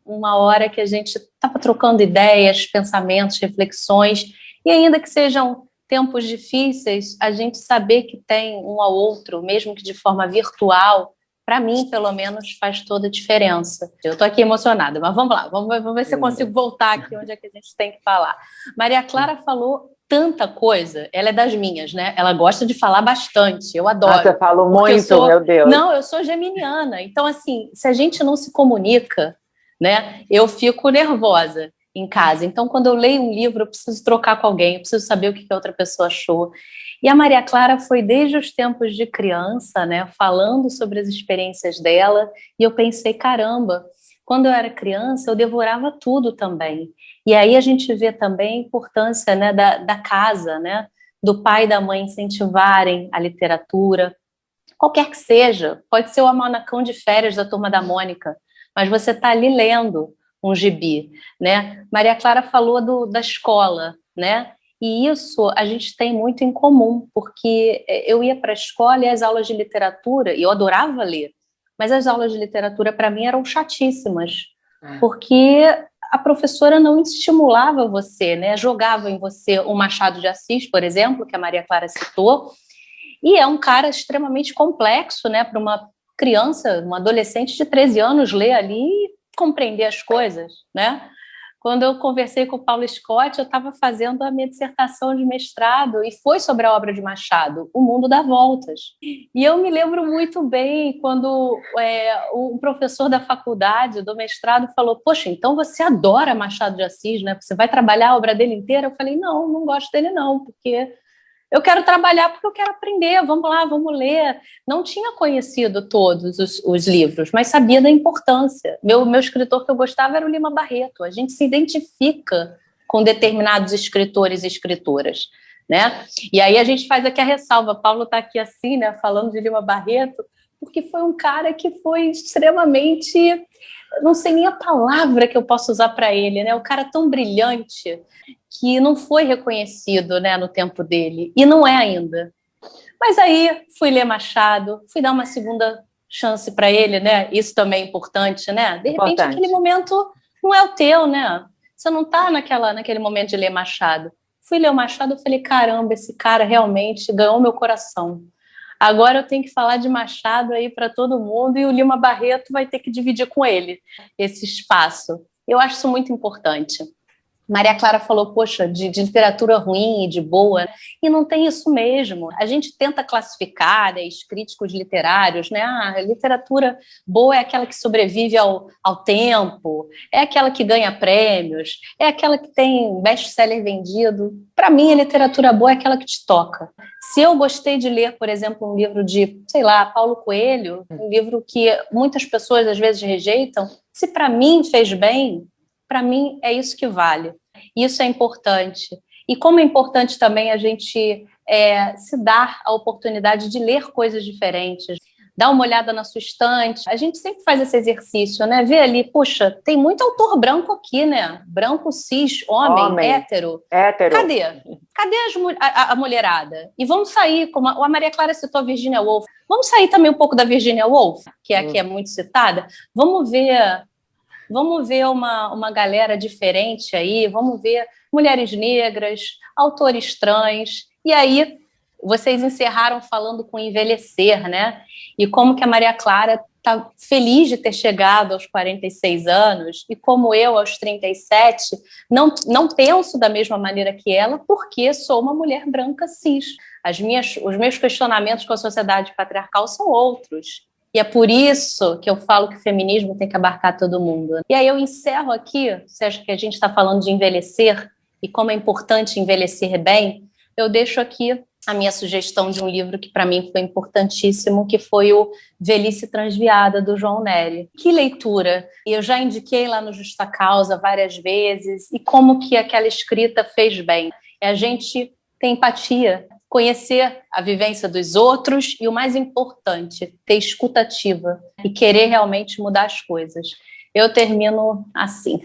uma hora que a gente estava trocando ideias, pensamentos, reflexões, e ainda que sejam tempos difíceis, a gente saber que tem um ao outro, mesmo que de forma virtual, para mim, pelo menos, faz toda a diferença. Eu estou aqui emocionada, mas vamos lá, vamos ver se eu consigo voltar aqui onde é que a gente tem que falar. Maria Clara falou tanta coisa, ela é das minhas, né? Ela gosta de falar bastante, eu adoro. Nossa, eu falo muito, meu Deus. Não, eu sou geminiana, então, assim, se a gente não se comunica, né, eu fico nervosa em casa. Então, quando eu leio um livro, eu preciso trocar com alguém, eu preciso saber o que a outra pessoa achou. E a Maria Clara foi desde os tempos de criança, né, falando sobre as experiências dela, e eu pensei, caramba, quando eu era criança, eu devorava tudo também. E aí a gente vê também a importância, né, da casa, né, do pai e da mãe incentivarem a literatura, qualquer que seja, pode ser o Almanacão de Férias da Turma da Mônica, mas você está ali lendo um gibi, né? Maria Clara falou da escola, né? E isso a gente tem muito em comum, porque eu ia para a escola e as aulas de literatura, e eu adorava ler, mas as aulas de literatura para mim eram chatíssimas, porque a professora não estimulava você, né? Jogava em você o Machado de Assis, por exemplo, que a Maria Clara citou, e é um cara extremamente complexo, né? Para uma criança, uma adolescente de 13 anos ler ali e compreender as coisas, né? Quando eu conversei com o Paulo Scott, eu estava fazendo a minha dissertação de mestrado e foi sobre a obra de Machado, O Mundo dá Voltas. E eu me lembro muito bem quando o professor da faculdade, do mestrado, falou, poxa, então você adora Machado de Assis, né? Você vai trabalhar a obra dele inteira? Eu falei, não gosto dele não, porque eu quero trabalhar porque eu quero aprender, vamos lá, vamos ler. Não tinha conhecido todos os livros, mas sabia da importância. Meu escritor que eu gostava era o Lima Barreto. A gente se identifica com determinados escritores e escritoras, né? E aí a gente faz aqui a ressalva. Paulo está aqui assim, né, falando de Lima Barreto, porque foi um cara que foi extremamente... Não sei nem a palavra que eu posso usar para ele, né? O cara tão brilhante que não foi reconhecido, né, no tempo dele, e não é ainda. Mas aí fui ler Machado, fui dar uma segunda chance para ele, né? Isso também é importante, né? De repente, aquele momento não é o teu, né? Você não está naquele momento de ler Machado. Fui ler o Machado e falei, caramba, esse cara realmente ganhou meu coração. Agora eu tenho que falar de Machado aí para todo mundo e o Lima Barreto vai ter que dividir com ele esse espaço. Eu acho isso muito importante. Maria Clara falou, poxa, de literatura ruim e de boa, e não tem isso mesmo. A gente tenta classificar, né, os críticos literários, né? A literatura boa é aquela que sobrevive ao tempo, é aquela que ganha prêmios, é aquela que tem best-seller vendido. Para mim, a literatura boa é aquela que te toca. Se eu gostei de ler, por exemplo, um livro de, sei lá, Paulo Coelho, um livro que muitas pessoas às vezes rejeitam, se para mim fez bem, para mim é isso que vale. Isso é importante. E como é importante também a gente se dar a oportunidade de ler coisas diferentes, dá uma olhada na sua estante. A gente sempre faz esse exercício, né? Vê ali, puxa, tem muito autor branco aqui, né? Branco, cis, homem. Hétero. Cadê? Cadê a mulherada? E vamos sair, como a Maria Clara citou a Virginia Woolf, vamos sair também um pouco da Virginia Woolf, que aqui é muito citada. Vamos ver uma galera diferente aí, vamos ver mulheres negras, autores trans. E aí, vocês encerraram falando com envelhecer, né? E como que a Maria Clara está feliz de ter chegado aos 46 anos, e como eu, aos 37, não penso da mesma maneira que ela, porque sou uma mulher branca cis. Os meus questionamentos com a sociedade patriarcal são outros. E é por isso que eu falo que o feminismo tem que abarcar todo mundo. E aí eu encerro aqui, você acha que a gente está falando de envelhecer, e como é importante envelhecer bem, eu deixo aqui a minha sugestão de um livro que para mim foi importantíssimo, que foi o Velhice Transviada, do João Nery. Que leitura! Eu já indiquei lá no Justa Causa várias vezes, e como que aquela escrita fez bem. É a gente ter empatia, conhecer a vivência dos outros e, o mais importante, ter escutativa e querer realmente mudar as coisas. Eu termino assim.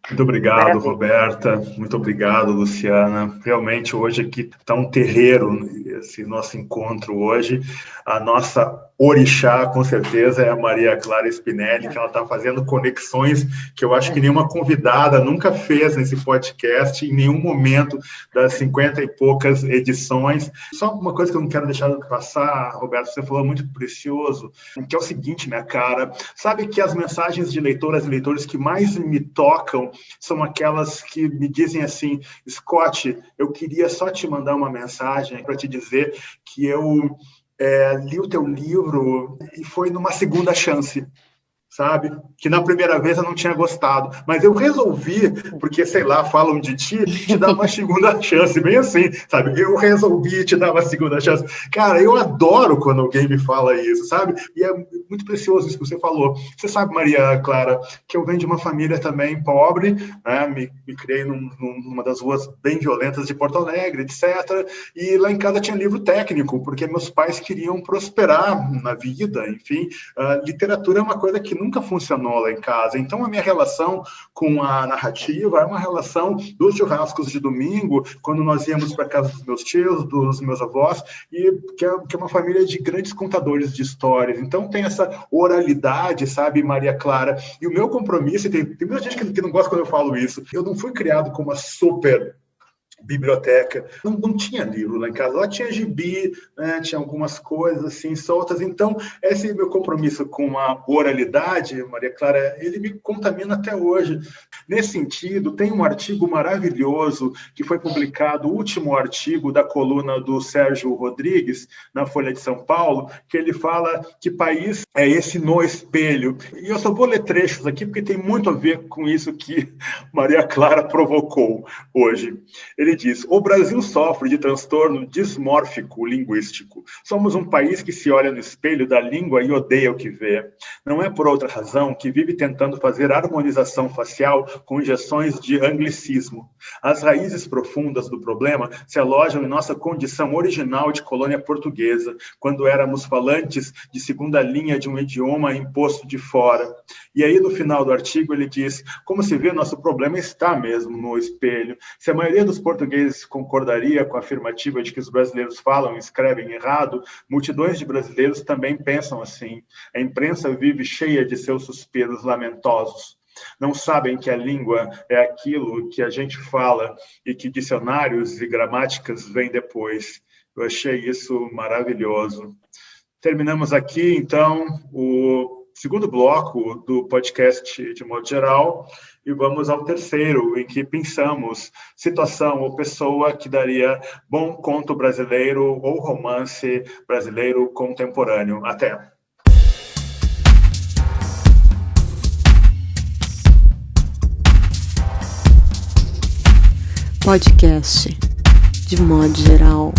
Muito obrigado, Roberta. Muito obrigado, Luciana. Realmente, hoje aqui está um terreiro, esse nosso encontro hoje. A nossa orixá, com certeza, é a Maria Clara Spinelli, que ela está fazendo conexões que eu acho que nenhuma convidada nunca fez nesse podcast, em nenhum momento das 50 e poucas edições. Só uma coisa que eu não quero deixar de passar, Roberto, você falou muito precioso, que é o seguinte, minha cara, sabe que as mensagens de leitoras e leitores que mais me tocam são aquelas que me dizem assim: Scott, eu queria só te mandar uma mensagem para te dizer que eu li o teu livro e foi numa segunda chance, sabe? Que na primeira vez eu não tinha gostado, mas eu resolvi, porque, sei lá, falam de ti, te dar uma segunda chance, bem assim, sabe? Eu resolvi te dar uma segunda chance. Cara, eu adoro quando alguém me fala isso, sabe? E é muito precioso isso que você falou. Você sabe, Maria Clara, que eu venho de uma família também pobre, né? Me criei numa das ruas bem violentas de Porto Alegre, etc. E lá em casa tinha livro técnico, porque meus pais queriam prosperar na vida, enfim. Literatura é uma coisa que nunca funcionou lá em casa. Então, a minha relação com a narrativa é uma relação dos churrascos de domingo, quando nós íamos para casa dos meus tios, dos meus avós, e que é uma família de grandes contadores de histórias. Então, tem essa oralidade, sabe, Maria Clara? E o meu compromisso, tem muita gente que não gosta quando eu falo isso, eu não fui criado com uma super biblioteca, não tinha livro lá em casa, lá tinha gibi, né, tinha algumas coisas assim soltas. Então esse meu compromisso com a oralidade, Maria Clara, ele me contamina até hoje. Nesse sentido, tem um artigo maravilhoso que foi publicado, o último artigo da coluna do Sérgio Rodrigues na Folha de São Paulo, que ele fala que país é esse no espelho, e eu só vou ler trechos aqui porque tem muito a ver com isso que Maria Clara provocou hoje. Ele diz: o Brasil sofre de transtorno dismórfico linguístico. Somos um país que se olha no espelho da língua e odeia o que vê. Não é por outra razão que vive tentando fazer harmonização facial com injeções de anglicismo. As raízes profundas do problema se alojam em nossa condição original de colônia portuguesa, quando éramos falantes de segunda linha de um idioma imposto de fora. E aí, no final do artigo, ele diz: como se vê, nosso problema está mesmo no espelho. Se a maioria dos portugueses concordaria com a afirmativa de que os brasileiros falam e escrevem errado, multidões de brasileiros também pensam assim. A imprensa vive cheia de seus suspiros lamentosos. Não sabem que a língua é aquilo que a gente fala e que dicionários e gramáticas vêm depois. Eu achei isso maravilhoso. Terminamos aqui, então, o segundo bloco do podcast de modo geral, e vamos ao terceiro, em que pensamos situação ou pessoa que daria bom conto brasileiro ou romance brasileiro contemporâneo. Até! Podcast de modo geral.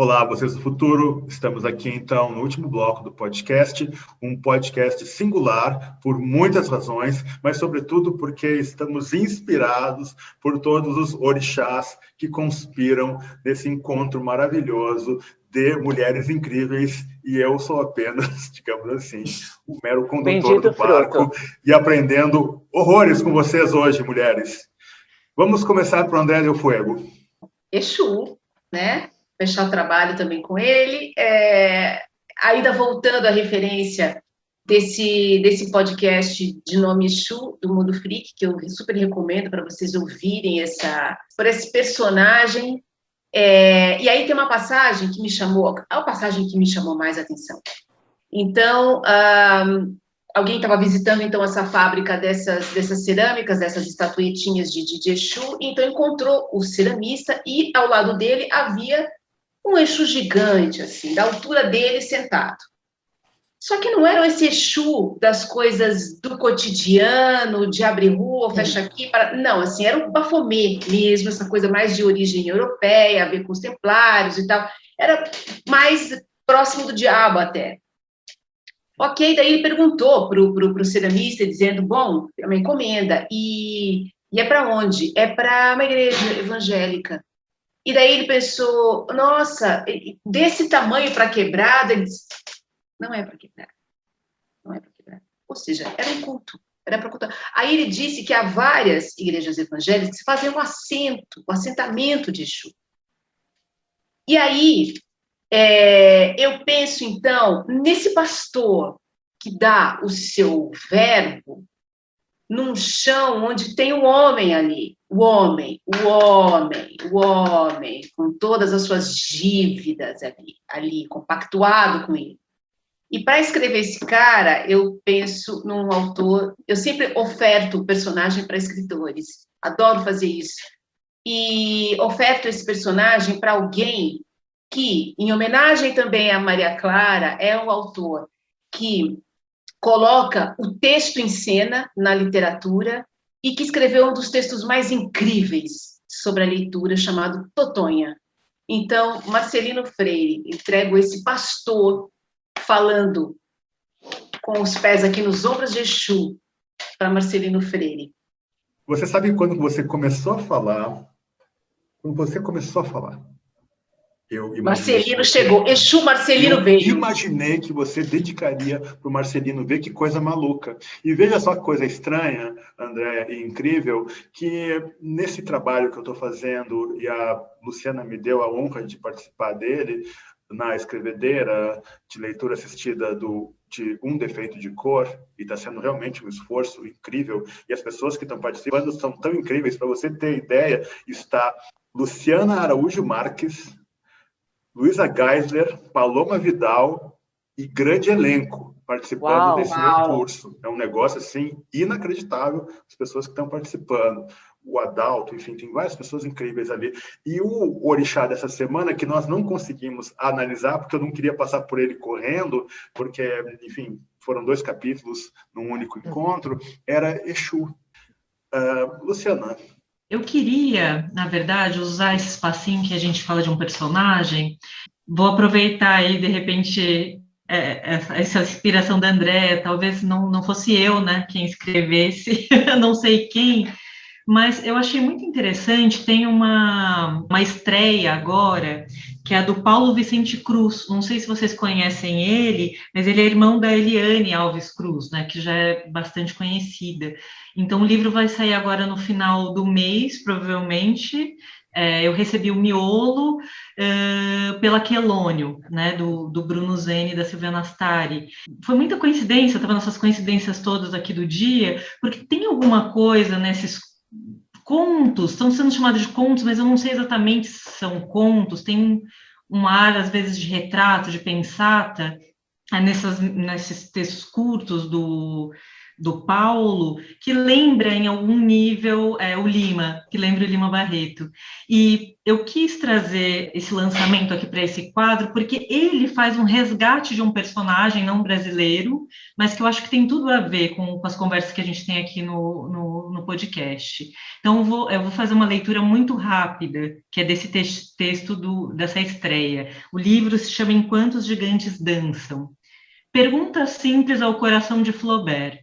Olá, vocês do futuro. Estamos aqui, então, no último bloco do podcast, um podcast singular por muitas razões, mas, sobretudo, porque estamos inspirados por todos os orixás que conspiram nesse encontro maravilhoso de mulheres incríveis, e eu sou apenas, digamos assim, o mero condutor do barco e aprendendo horrores com vocês hoje, mulheres. Vamos começar por André Del Fuego. Exu, né? Fechar o trabalho também com ele. Ainda voltando à referência desse podcast de nome Exu, do Mundo Freak, que eu super recomendo para vocês ouvirem por esse personagem. E aí tem uma passagem que me chamou, a passagem que me chamou mais a atenção. Então, alguém estava visitando então essa fábrica dessas cerâmicas, dessas estatuetinhas de Exu, então encontrou o ceramista e ao lado dele havia um Exu gigante, assim, da altura dele, sentado. Só que não era esse Exu das coisas do cotidiano, de abrir rua, fecha aqui, não, assim, era o Baphomet mesmo, essa coisa mais de origem europeia, a ver com os templários e tal, era mais próximo do diabo até. Ok, daí ele perguntou pro ceramista, dizendo, bom, é uma encomenda, e é para onde? É para uma igreja evangélica. E daí ele pensou, nossa, desse tamanho para quebrada, ele disse, não é para quebrar, não é para quebrar. Ou seja, era um culto, era para culto. Aí ele disse que há várias igrejas evangélicas que fazem um assentamento de Exu. E aí, eu penso, então, nesse pastor que dá o seu verbo num chão onde tem um homem ali, o homem, com todas as suas dívidas ali compactuado com ele. E para escrever esse cara, eu penso num autor, eu sempre oferto o personagem para escritores, adoro fazer isso, e oferto esse personagem para alguém que, em homenagem também a Maria Clara, é um autor que coloca o texto em cena na literatura e que escreveu um dos textos mais incríveis sobre a leitura, chamado Totonha. Então, Marcelino Freire, entrego esse pastor falando com os pés aqui nos ombros de Exu para Marcelino Freire. Você sabe quando você começou a falar? Quando você começou a falar, Marcelino chegou, Exu Marcelino veio. Eu imaginei que você dedicaria para o Marcelino ver, que coisa maluca. E veja só que coisa estranha, André, e incrível, que nesse trabalho que eu estou fazendo, e a Luciana me deu a honra de participar dele, na escrevedeira de leitura assistida de Um Defeito de Cor, e está sendo realmente um esforço incrível, e as pessoas que estão participando são tão incríveis. Para você ter ideia, está Luciana Araújo Marques, Luísa Geisler, Paloma Vidal e grande elenco participando desse meu curso. É um negócio, assim, inacreditável, as pessoas que estão participando. O Adalto, enfim, tem várias pessoas incríveis ali. E o orixá dessa semana, que nós não conseguimos analisar, porque eu não queria passar por ele correndo, porque, enfim, foram 2 capítulos num único encontro, era Exu. Luciana. Eu queria, na verdade, usar esse espacinho que a gente fala de um personagem. Vou aproveitar aí, de repente, essa inspiração da André. Talvez não fosse eu, né, quem escrevesse, não sei quem, mas eu achei muito interessante. Tem uma estreia agora, que é a do Paulo Vicente Cruz. Não sei se vocês conhecem ele, mas ele é irmão da Eliane Alves Cruz, né, que já é bastante conhecida. Então, o livro vai sair agora no final do mês, provavelmente. Eu recebi o miolo pela Quelônio, né, do Bruno Zeni e da Silvia Nastari. Foi muita coincidência, estava nessas coincidências todas aqui do dia, porque tem alguma coisa nesses contos, estão sendo chamados de contos, mas eu não sei exatamente se são contos, tem um ar, às vezes, de retrato, de pensata, nesses textos curtos do Paulo, que lembra em algum nível o Lima, que lembra o Lima Barreto. E eu quis trazer esse lançamento aqui para esse quadro, porque ele faz um resgate de um personagem não brasileiro, mas que eu acho que tem tudo a ver com as conversas que a gente tem aqui no podcast. Então, eu vou fazer uma leitura muito rápida, que é desse texto dessa estreia. O livro se chama Enquanto os Gigantes Dançam. Pergunta simples ao coração de Flaubert.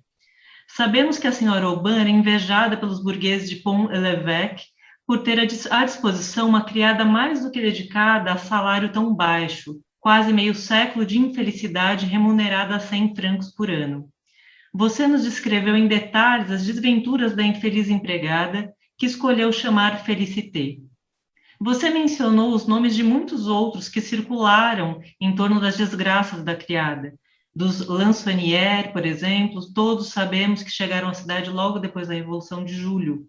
Sabemos que a senhora Aubin era invejada pelos burgueses de Pont-l'Évêque por ter à disposição uma criada mais do que dedicada a salário tão baixo, quase meio século de infelicidade remunerada a 100 francos por ano. Você nos descreveu em detalhes as desventuras da infeliz empregada que escolheu chamar Félicité. Você mencionou os nomes de muitos outros que circularam em torno das desgraças da criada. Dos Lansonnière, por exemplo, todos sabemos que chegaram à cidade logo depois da Revolução de Julho.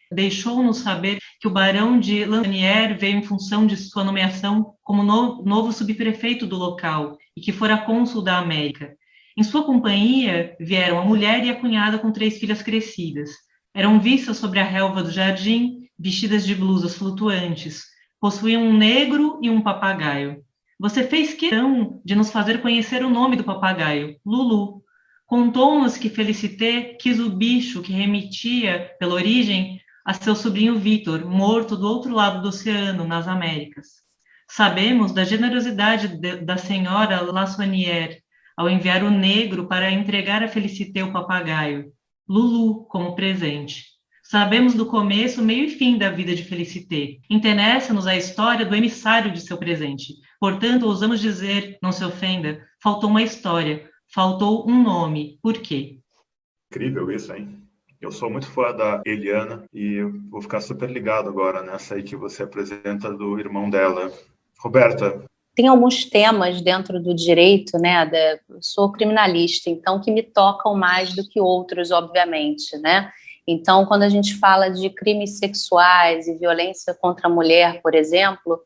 Deixou-nos saber que o barão de Lansonnière veio em função de sua nomeação como novo subprefeito do local e que fora cônsul da América. Em sua companhia vieram a mulher e a cunhada com 3 filhas crescidas. Eram vistas sobre a relva do jardim, vestidas de blusas flutuantes. Possuíam um negro e um papagaio. Você fez questão de nos fazer conhecer o nome do papagaio, Lulu. Contou-nos que Félicité quis o bicho que remetia, pela origem, a seu sobrinho Victor, morto do outro lado do oceano, nas Américas. Sabemos da generosidade da senhora Lansonnière ao enviar o negro para entregar a Félicité o papagaio, Lulu, como presente. Sabemos do começo, meio e fim da vida de Félicité. Interessa-nos a história do emissário de seu presente. Portanto, ousamos dizer, não se ofenda, faltou uma história, faltou um nome. Por quê? Incrível isso, hein? Eu sou muito fã da Eliana e vou ficar super ligado agora nessa aí que você apresenta do irmão dela. Roberta. Tem alguns temas dentro do direito, né? Eu sou criminalista, então que me tocam mais do que outros, obviamente, né? Então, quando a gente fala de crimes sexuais e violência contra a mulher, por exemplo,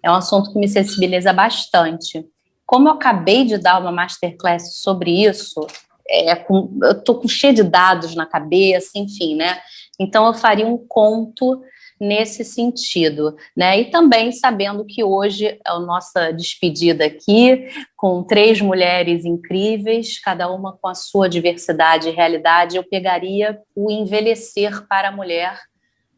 é um assunto que me sensibiliza bastante. Como eu acabei de dar uma masterclass sobre isso, eu estou cheia de dados na cabeça, enfim, né? Então, eu faria um conto nesse sentido, né? E também sabendo que hoje é a nossa despedida aqui, com 3 mulheres incríveis, cada uma com a sua diversidade e realidade, eu pegaria o envelhecer para a mulher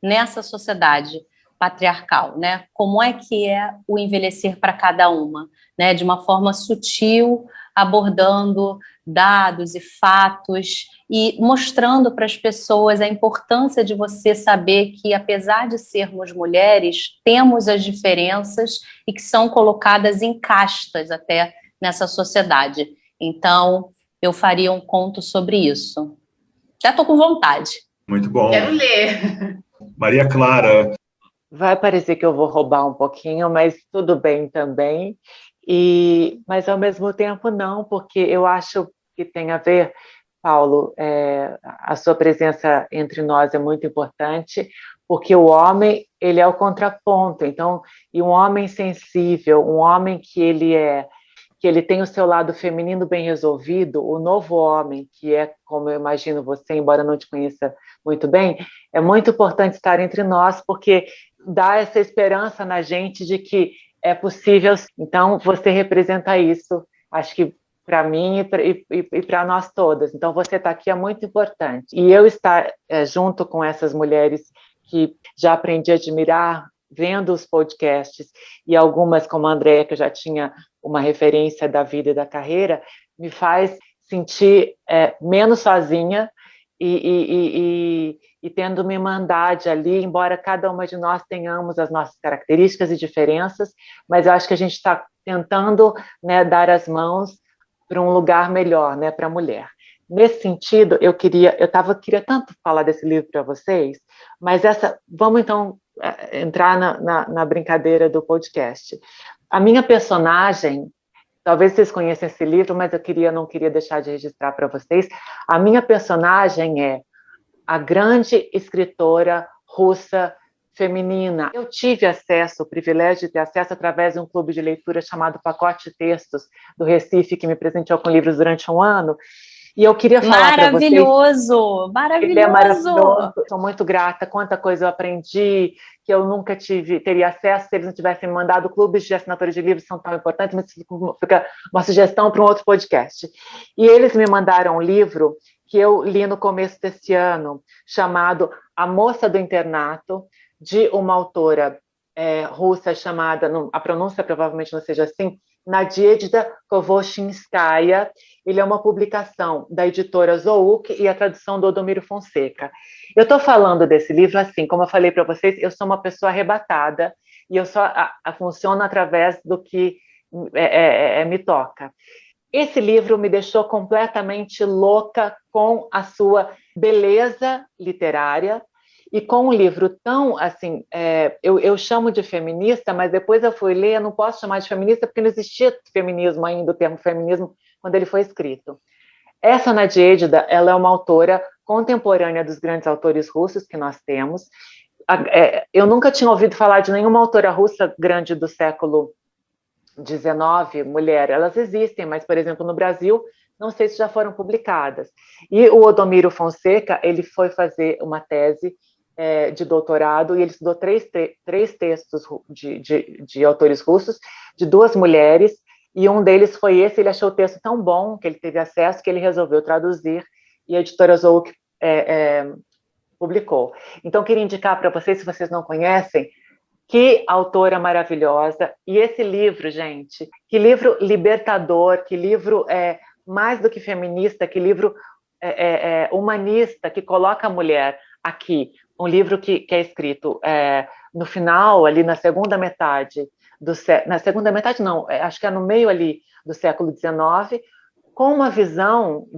nessa sociedade patriarcal, né? Como é que é o envelhecer para cada uma, né? De uma forma sutil, abordando dados e fatos e mostrando para as pessoas a importância de você saber que, apesar de sermos mulheres, temos as diferenças e que são colocadas em castas até nessa sociedade. Então, eu faria um conto sobre isso. Já estou com vontade. Muito bom. Quero ler. Maria Clara. Vai parecer que eu vou roubar um pouquinho, mas tudo bem também. Mas, ao mesmo tempo, não, porque eu acho que tem a ver, Paulo, a sua presença entre nós é muito importante, porque o homem, ele é o contraponto. Então, e um homem sensível, um homem que ele tem o seu lado feminino bem resolvido, o novo homem, que é, como eu imagino você, embora não te conheça muito bem, é muito importante estar entre nós, porque dá essa esperança na gente de que é possível. Então, você representa isso, acho que para mim e para nós todas. Então, você está aqui é muito importante. E eu estar junto com essas mulheres que já aprendi a admirar, vendo os podcasts, e algumas, como a Andréa, que eu já tinha uma referência da vida e da carreira, me faz sentir menos sozinha e tendo uma irmandade ali, embora cada uma de nós tenhamos as nossas características e diferenças, mas eu acho que a gente está tentando, né, dar as mãos para um lugar melhor, né, para a mulher. Nesse sentido, eu queria tanto falar desse livro para vocês, mas vamos então entrar na brincadeira do podcast. A minha personagem, talvez vocês conheçam esse livro, mas eu não queria deixar de registrar para vocês. A minha personagem é a grande escritora russa feminina. Eu tive acesso, o privilégio de ter acesso através de um clube de leitura chamado Pacote Textos, do Recife, que me presenteou com livros durante um ano, E eu queria falar para vocês... Maravilhoso! Ele é maravilhoso, sou muito grata, quanta coisa eu aprendi, que eu nunca teria acesso se eles não tivessem mandado. Clubes de assinatura de livros são tão importantes, mas fica uma sugestão para um outro podcast. E eles me mandaram um livro que eu li no começo desse ano, chamado A Moça do Internato, de uma autora russa chamada, a pronúncia provavelmente não seja assim, Nadezhda Kovoshinskaya. Ele é uma publicação da editora Zouk e a tradução do Odomiro Fonseca. Eu estou falando desse livro assim, como eu falei para vocês, eu sou uma pessoa arrebatada e eu só funciono através do que me toca. Esse livro me deixou completamente louca com a sua beleza literária e com um livro tão, assim, eu chamo de feminista, mas depois eu fui ler, eu não posso chamar de feminista porque não existia feminismo ainda, o termo feminismo, quando ele foi escrito. Essa Nadezhda, ela é uma autora contemporânea dos grandes autores russos que nós temos. Eu nunca tinha ouvido falar de nenhuma autora russa grande do século XIX, mulher. Elas existem, mas, por exemplo, no Brasil, não sei se já foram publicadas. E o Odomiro Fonseca, ele foi fazer uma tese de doutorado e ele estudou três textos de autores russos, de duas mulheres, e um deles foi esse. Ele achou o texto tão bom que ele teve acesso que ele resolveu traduzir e a editora Zouk publicou. Então, queria indicar para vocês, se vocês não conhecem, que autora maravilhosa. E esse livro, gente, que livro libertador, que livro mais do que feminista, que livro humanista, que coloca a mulher aqui. Um livro que é escrito no final, ali na segunda metade, acho que é no meio ali do século XIX, com uma visão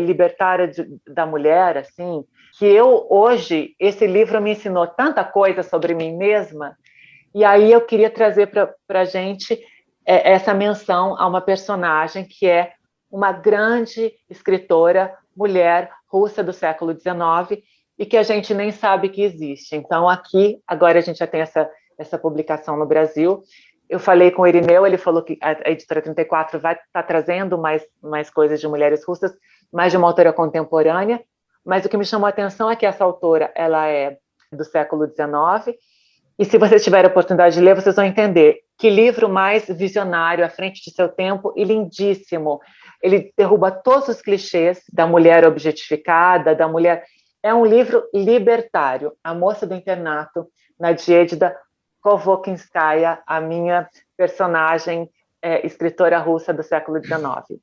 libertária da mulher, assim, que hoje, esse livro me ensinou tanta coisa sobre mim mesma, e aí eu queria trazer para a gente essa menção a uma personagem que é uma grande escritora, mulher russa do século XIX, e que a gente nem sabe que existe. Então, aqui, agora a gente já tem essa publicação no Brasil. Eu falei com o Irineu, ele falou que a editora 34 vai estar trazendo mais coisas de mulheres russas, mais de uma autora contemporânea, mas o que me chamou a atenção é que essa autora, ela é do século XIX, e se vocês tiverem a oportunidade de ler, vocês vão entender que livro mais visionário, à frente de seu tempo, e lindíssimo. Ele derruba todos os clichês da mulher objetificada, da mulher... É um livro libertário. A Moça do Internato, Nadezhda Kovoshinskaya, a minha personagem escritora russa do século XIX.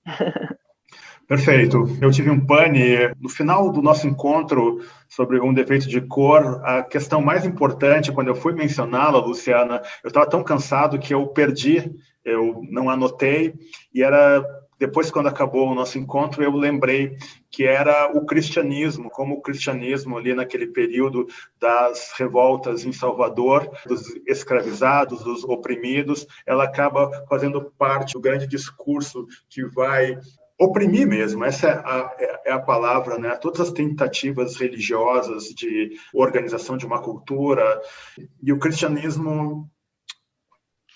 Perfeito. Eu tive um pane no final do nosso encontro sobre um defeito de cor. A questão mais importante, quando eu fui mencioná-la, Luciana, eu estava tão cansado que eu perdi, eu não anotei, e era depois, quando acabou o nosso encontro, eu lembrei que era o cristianismo, como o cristianismo ali naquele período das revoltas em Salvador, dos escravizados, dos oprimidos, ela acaba fazendo parte do grande discurso que vai oprimir mesmo, essa é a palavra, né? Todas as tentativas religiosas de organização de uma cultura, e o cristianismo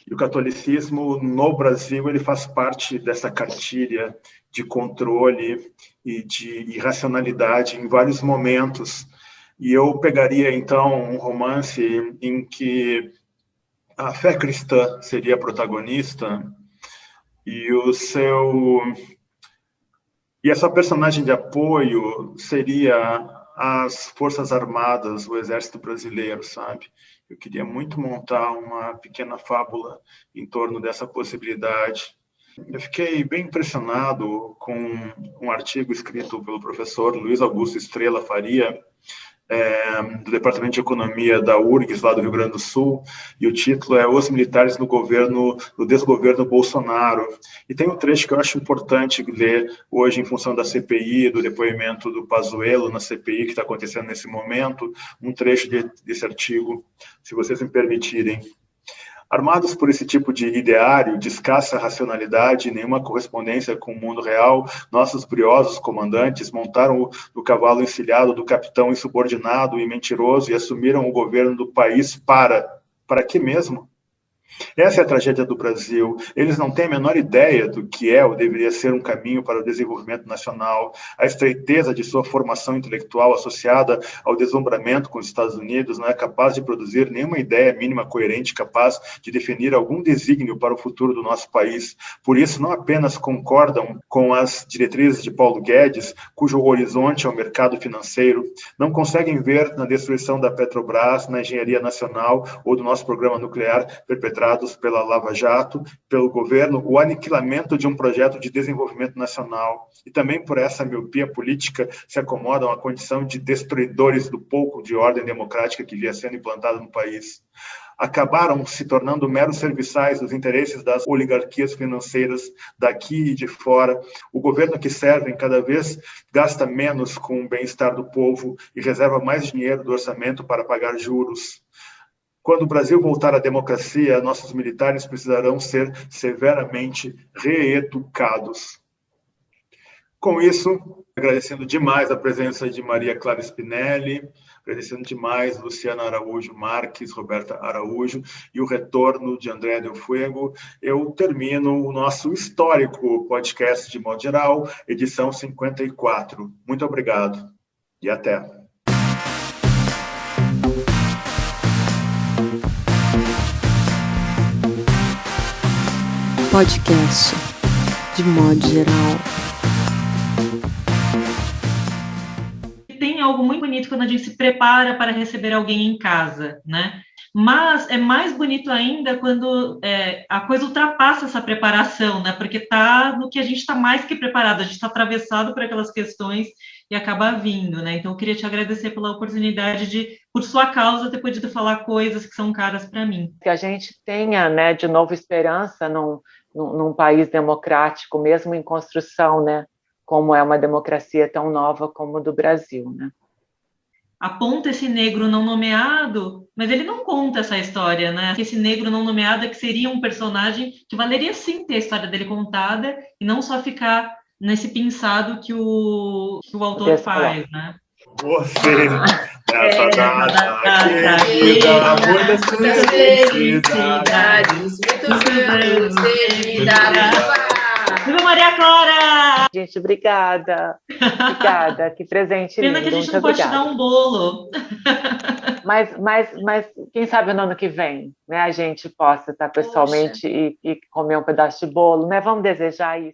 e o catolicismo no Brasil, ele faz parte dessa cartilha de controle e de irracionalidade em vários momentos. E eu pegaria, então, um romance em que a fé cristã seria a protagonista e a sua personagem de apoio seria as Forças Armadas, o Exército Brasileiro, sabe? Eu queria muito montar uma pequena fábula em torno dessa possibilidade. Eu fiquei bem impressionado com um artigo escrito pelo professor Luiz Augusto Estrela Faria, do Departamento de Economia da URGS, lá do Rio Grande do Sul, e o título é Os Militares no Desgoverno Bolsonaro. E tem um trecho que eu acho importante ler hoje em função da CPI, do depoimento do Pazuello na CPI que está acontecendo nesse momento, um trecho desse artigo, se vocês me permitirem. Armados por esse tipo de ideário, de escassa racionalidade e nenhuma correspondência com o mundo real, nossos briosos comandantes montaram o cavalo encilhado do capitão insubordinado e mentiroso e assumiram o governo do país para quê mesmo? Essa é a tragédia do Brasil. Eles não têm a menor ideia do que é ou deveria ser um caminho para o desenvolvimento nacional. A estreiteza de sua formação intelectual associada ao deslumbramento com os Estados Unidos não é capaz de produzir nenhuma ideia mínima coerente capaz de definir algum desígnio para o futuro do nosso país. Por isso, não apenas concordam com as diretrizes de Paulo Guedes, cujo horizonte é o mercado financeiro, não conseguem ver na destruição da Petrobras, na engenharia nacional ou do nosso programa nuclear perpetrado pela Lava Jato, pelo governo, o aniquilamento de um projeto de desenvolvimento nacional. E também por essa miopia política se acomodam à condição de destruidores do pouco de ordem democrática que via sendo implantada no país. Acabaram se tornando meros serviçais dos interesses das oligarquias financeiras daqui e de fora. O governo que servem cada vez gasta menos com o bem-estar do povo e reserva mais dinheiro do orçamento para pagar juros. Quando o Brasil voltar à democracia, nossos militares precisarão ser severamente reeducados. Com isso, agradecendo demais a presença de Maria Clara Spinelli, agradecendo demais Luciana Araújo Marques, Roberta Araújo e o retorno de André Del Fuego, eu termino o nosso histórico podcast de modo geral, edição 54. Muito obrigado e até. Podcast de modo geral. Tem algo muito bonito quando a gente se prepara para receber alguém em casa, né? Mas é mais bonito ainda quando a coisa ultrapassa essa preparação, né? Porque tá no que a gente está mais que preparado, a gente está atravessado por aquelas questões e acaba vindo, né? Então eu queria te agradecer pela oportunidade de, por sua causa, ter podido falar coisas que são caras para mim. Que a gente tenha, né, de novo esperança num país democrático, mesmo em construção, né? Como é uma democracia tão nova como a do Brasil, né? Aponta esse negro não nomeado, mas ele não conta essa história, né? Esse negro não nomeado é que seria um personagem que valeria sim ter a história dele contada e não só ficar nesse pensado que o autor faz, né? Você, nessa data querida, muitas felicidades, muitos anos de vida. Viva Maria Clara! Gente, obrigada. Obrigada, que presente lindo. Pena que a gente não pode te dar um bolo. Mas quem sabe no ano que vem, né, a gente possa estar pessoalmente e comer um pedaço de bolo, né? Vamos desejar isso.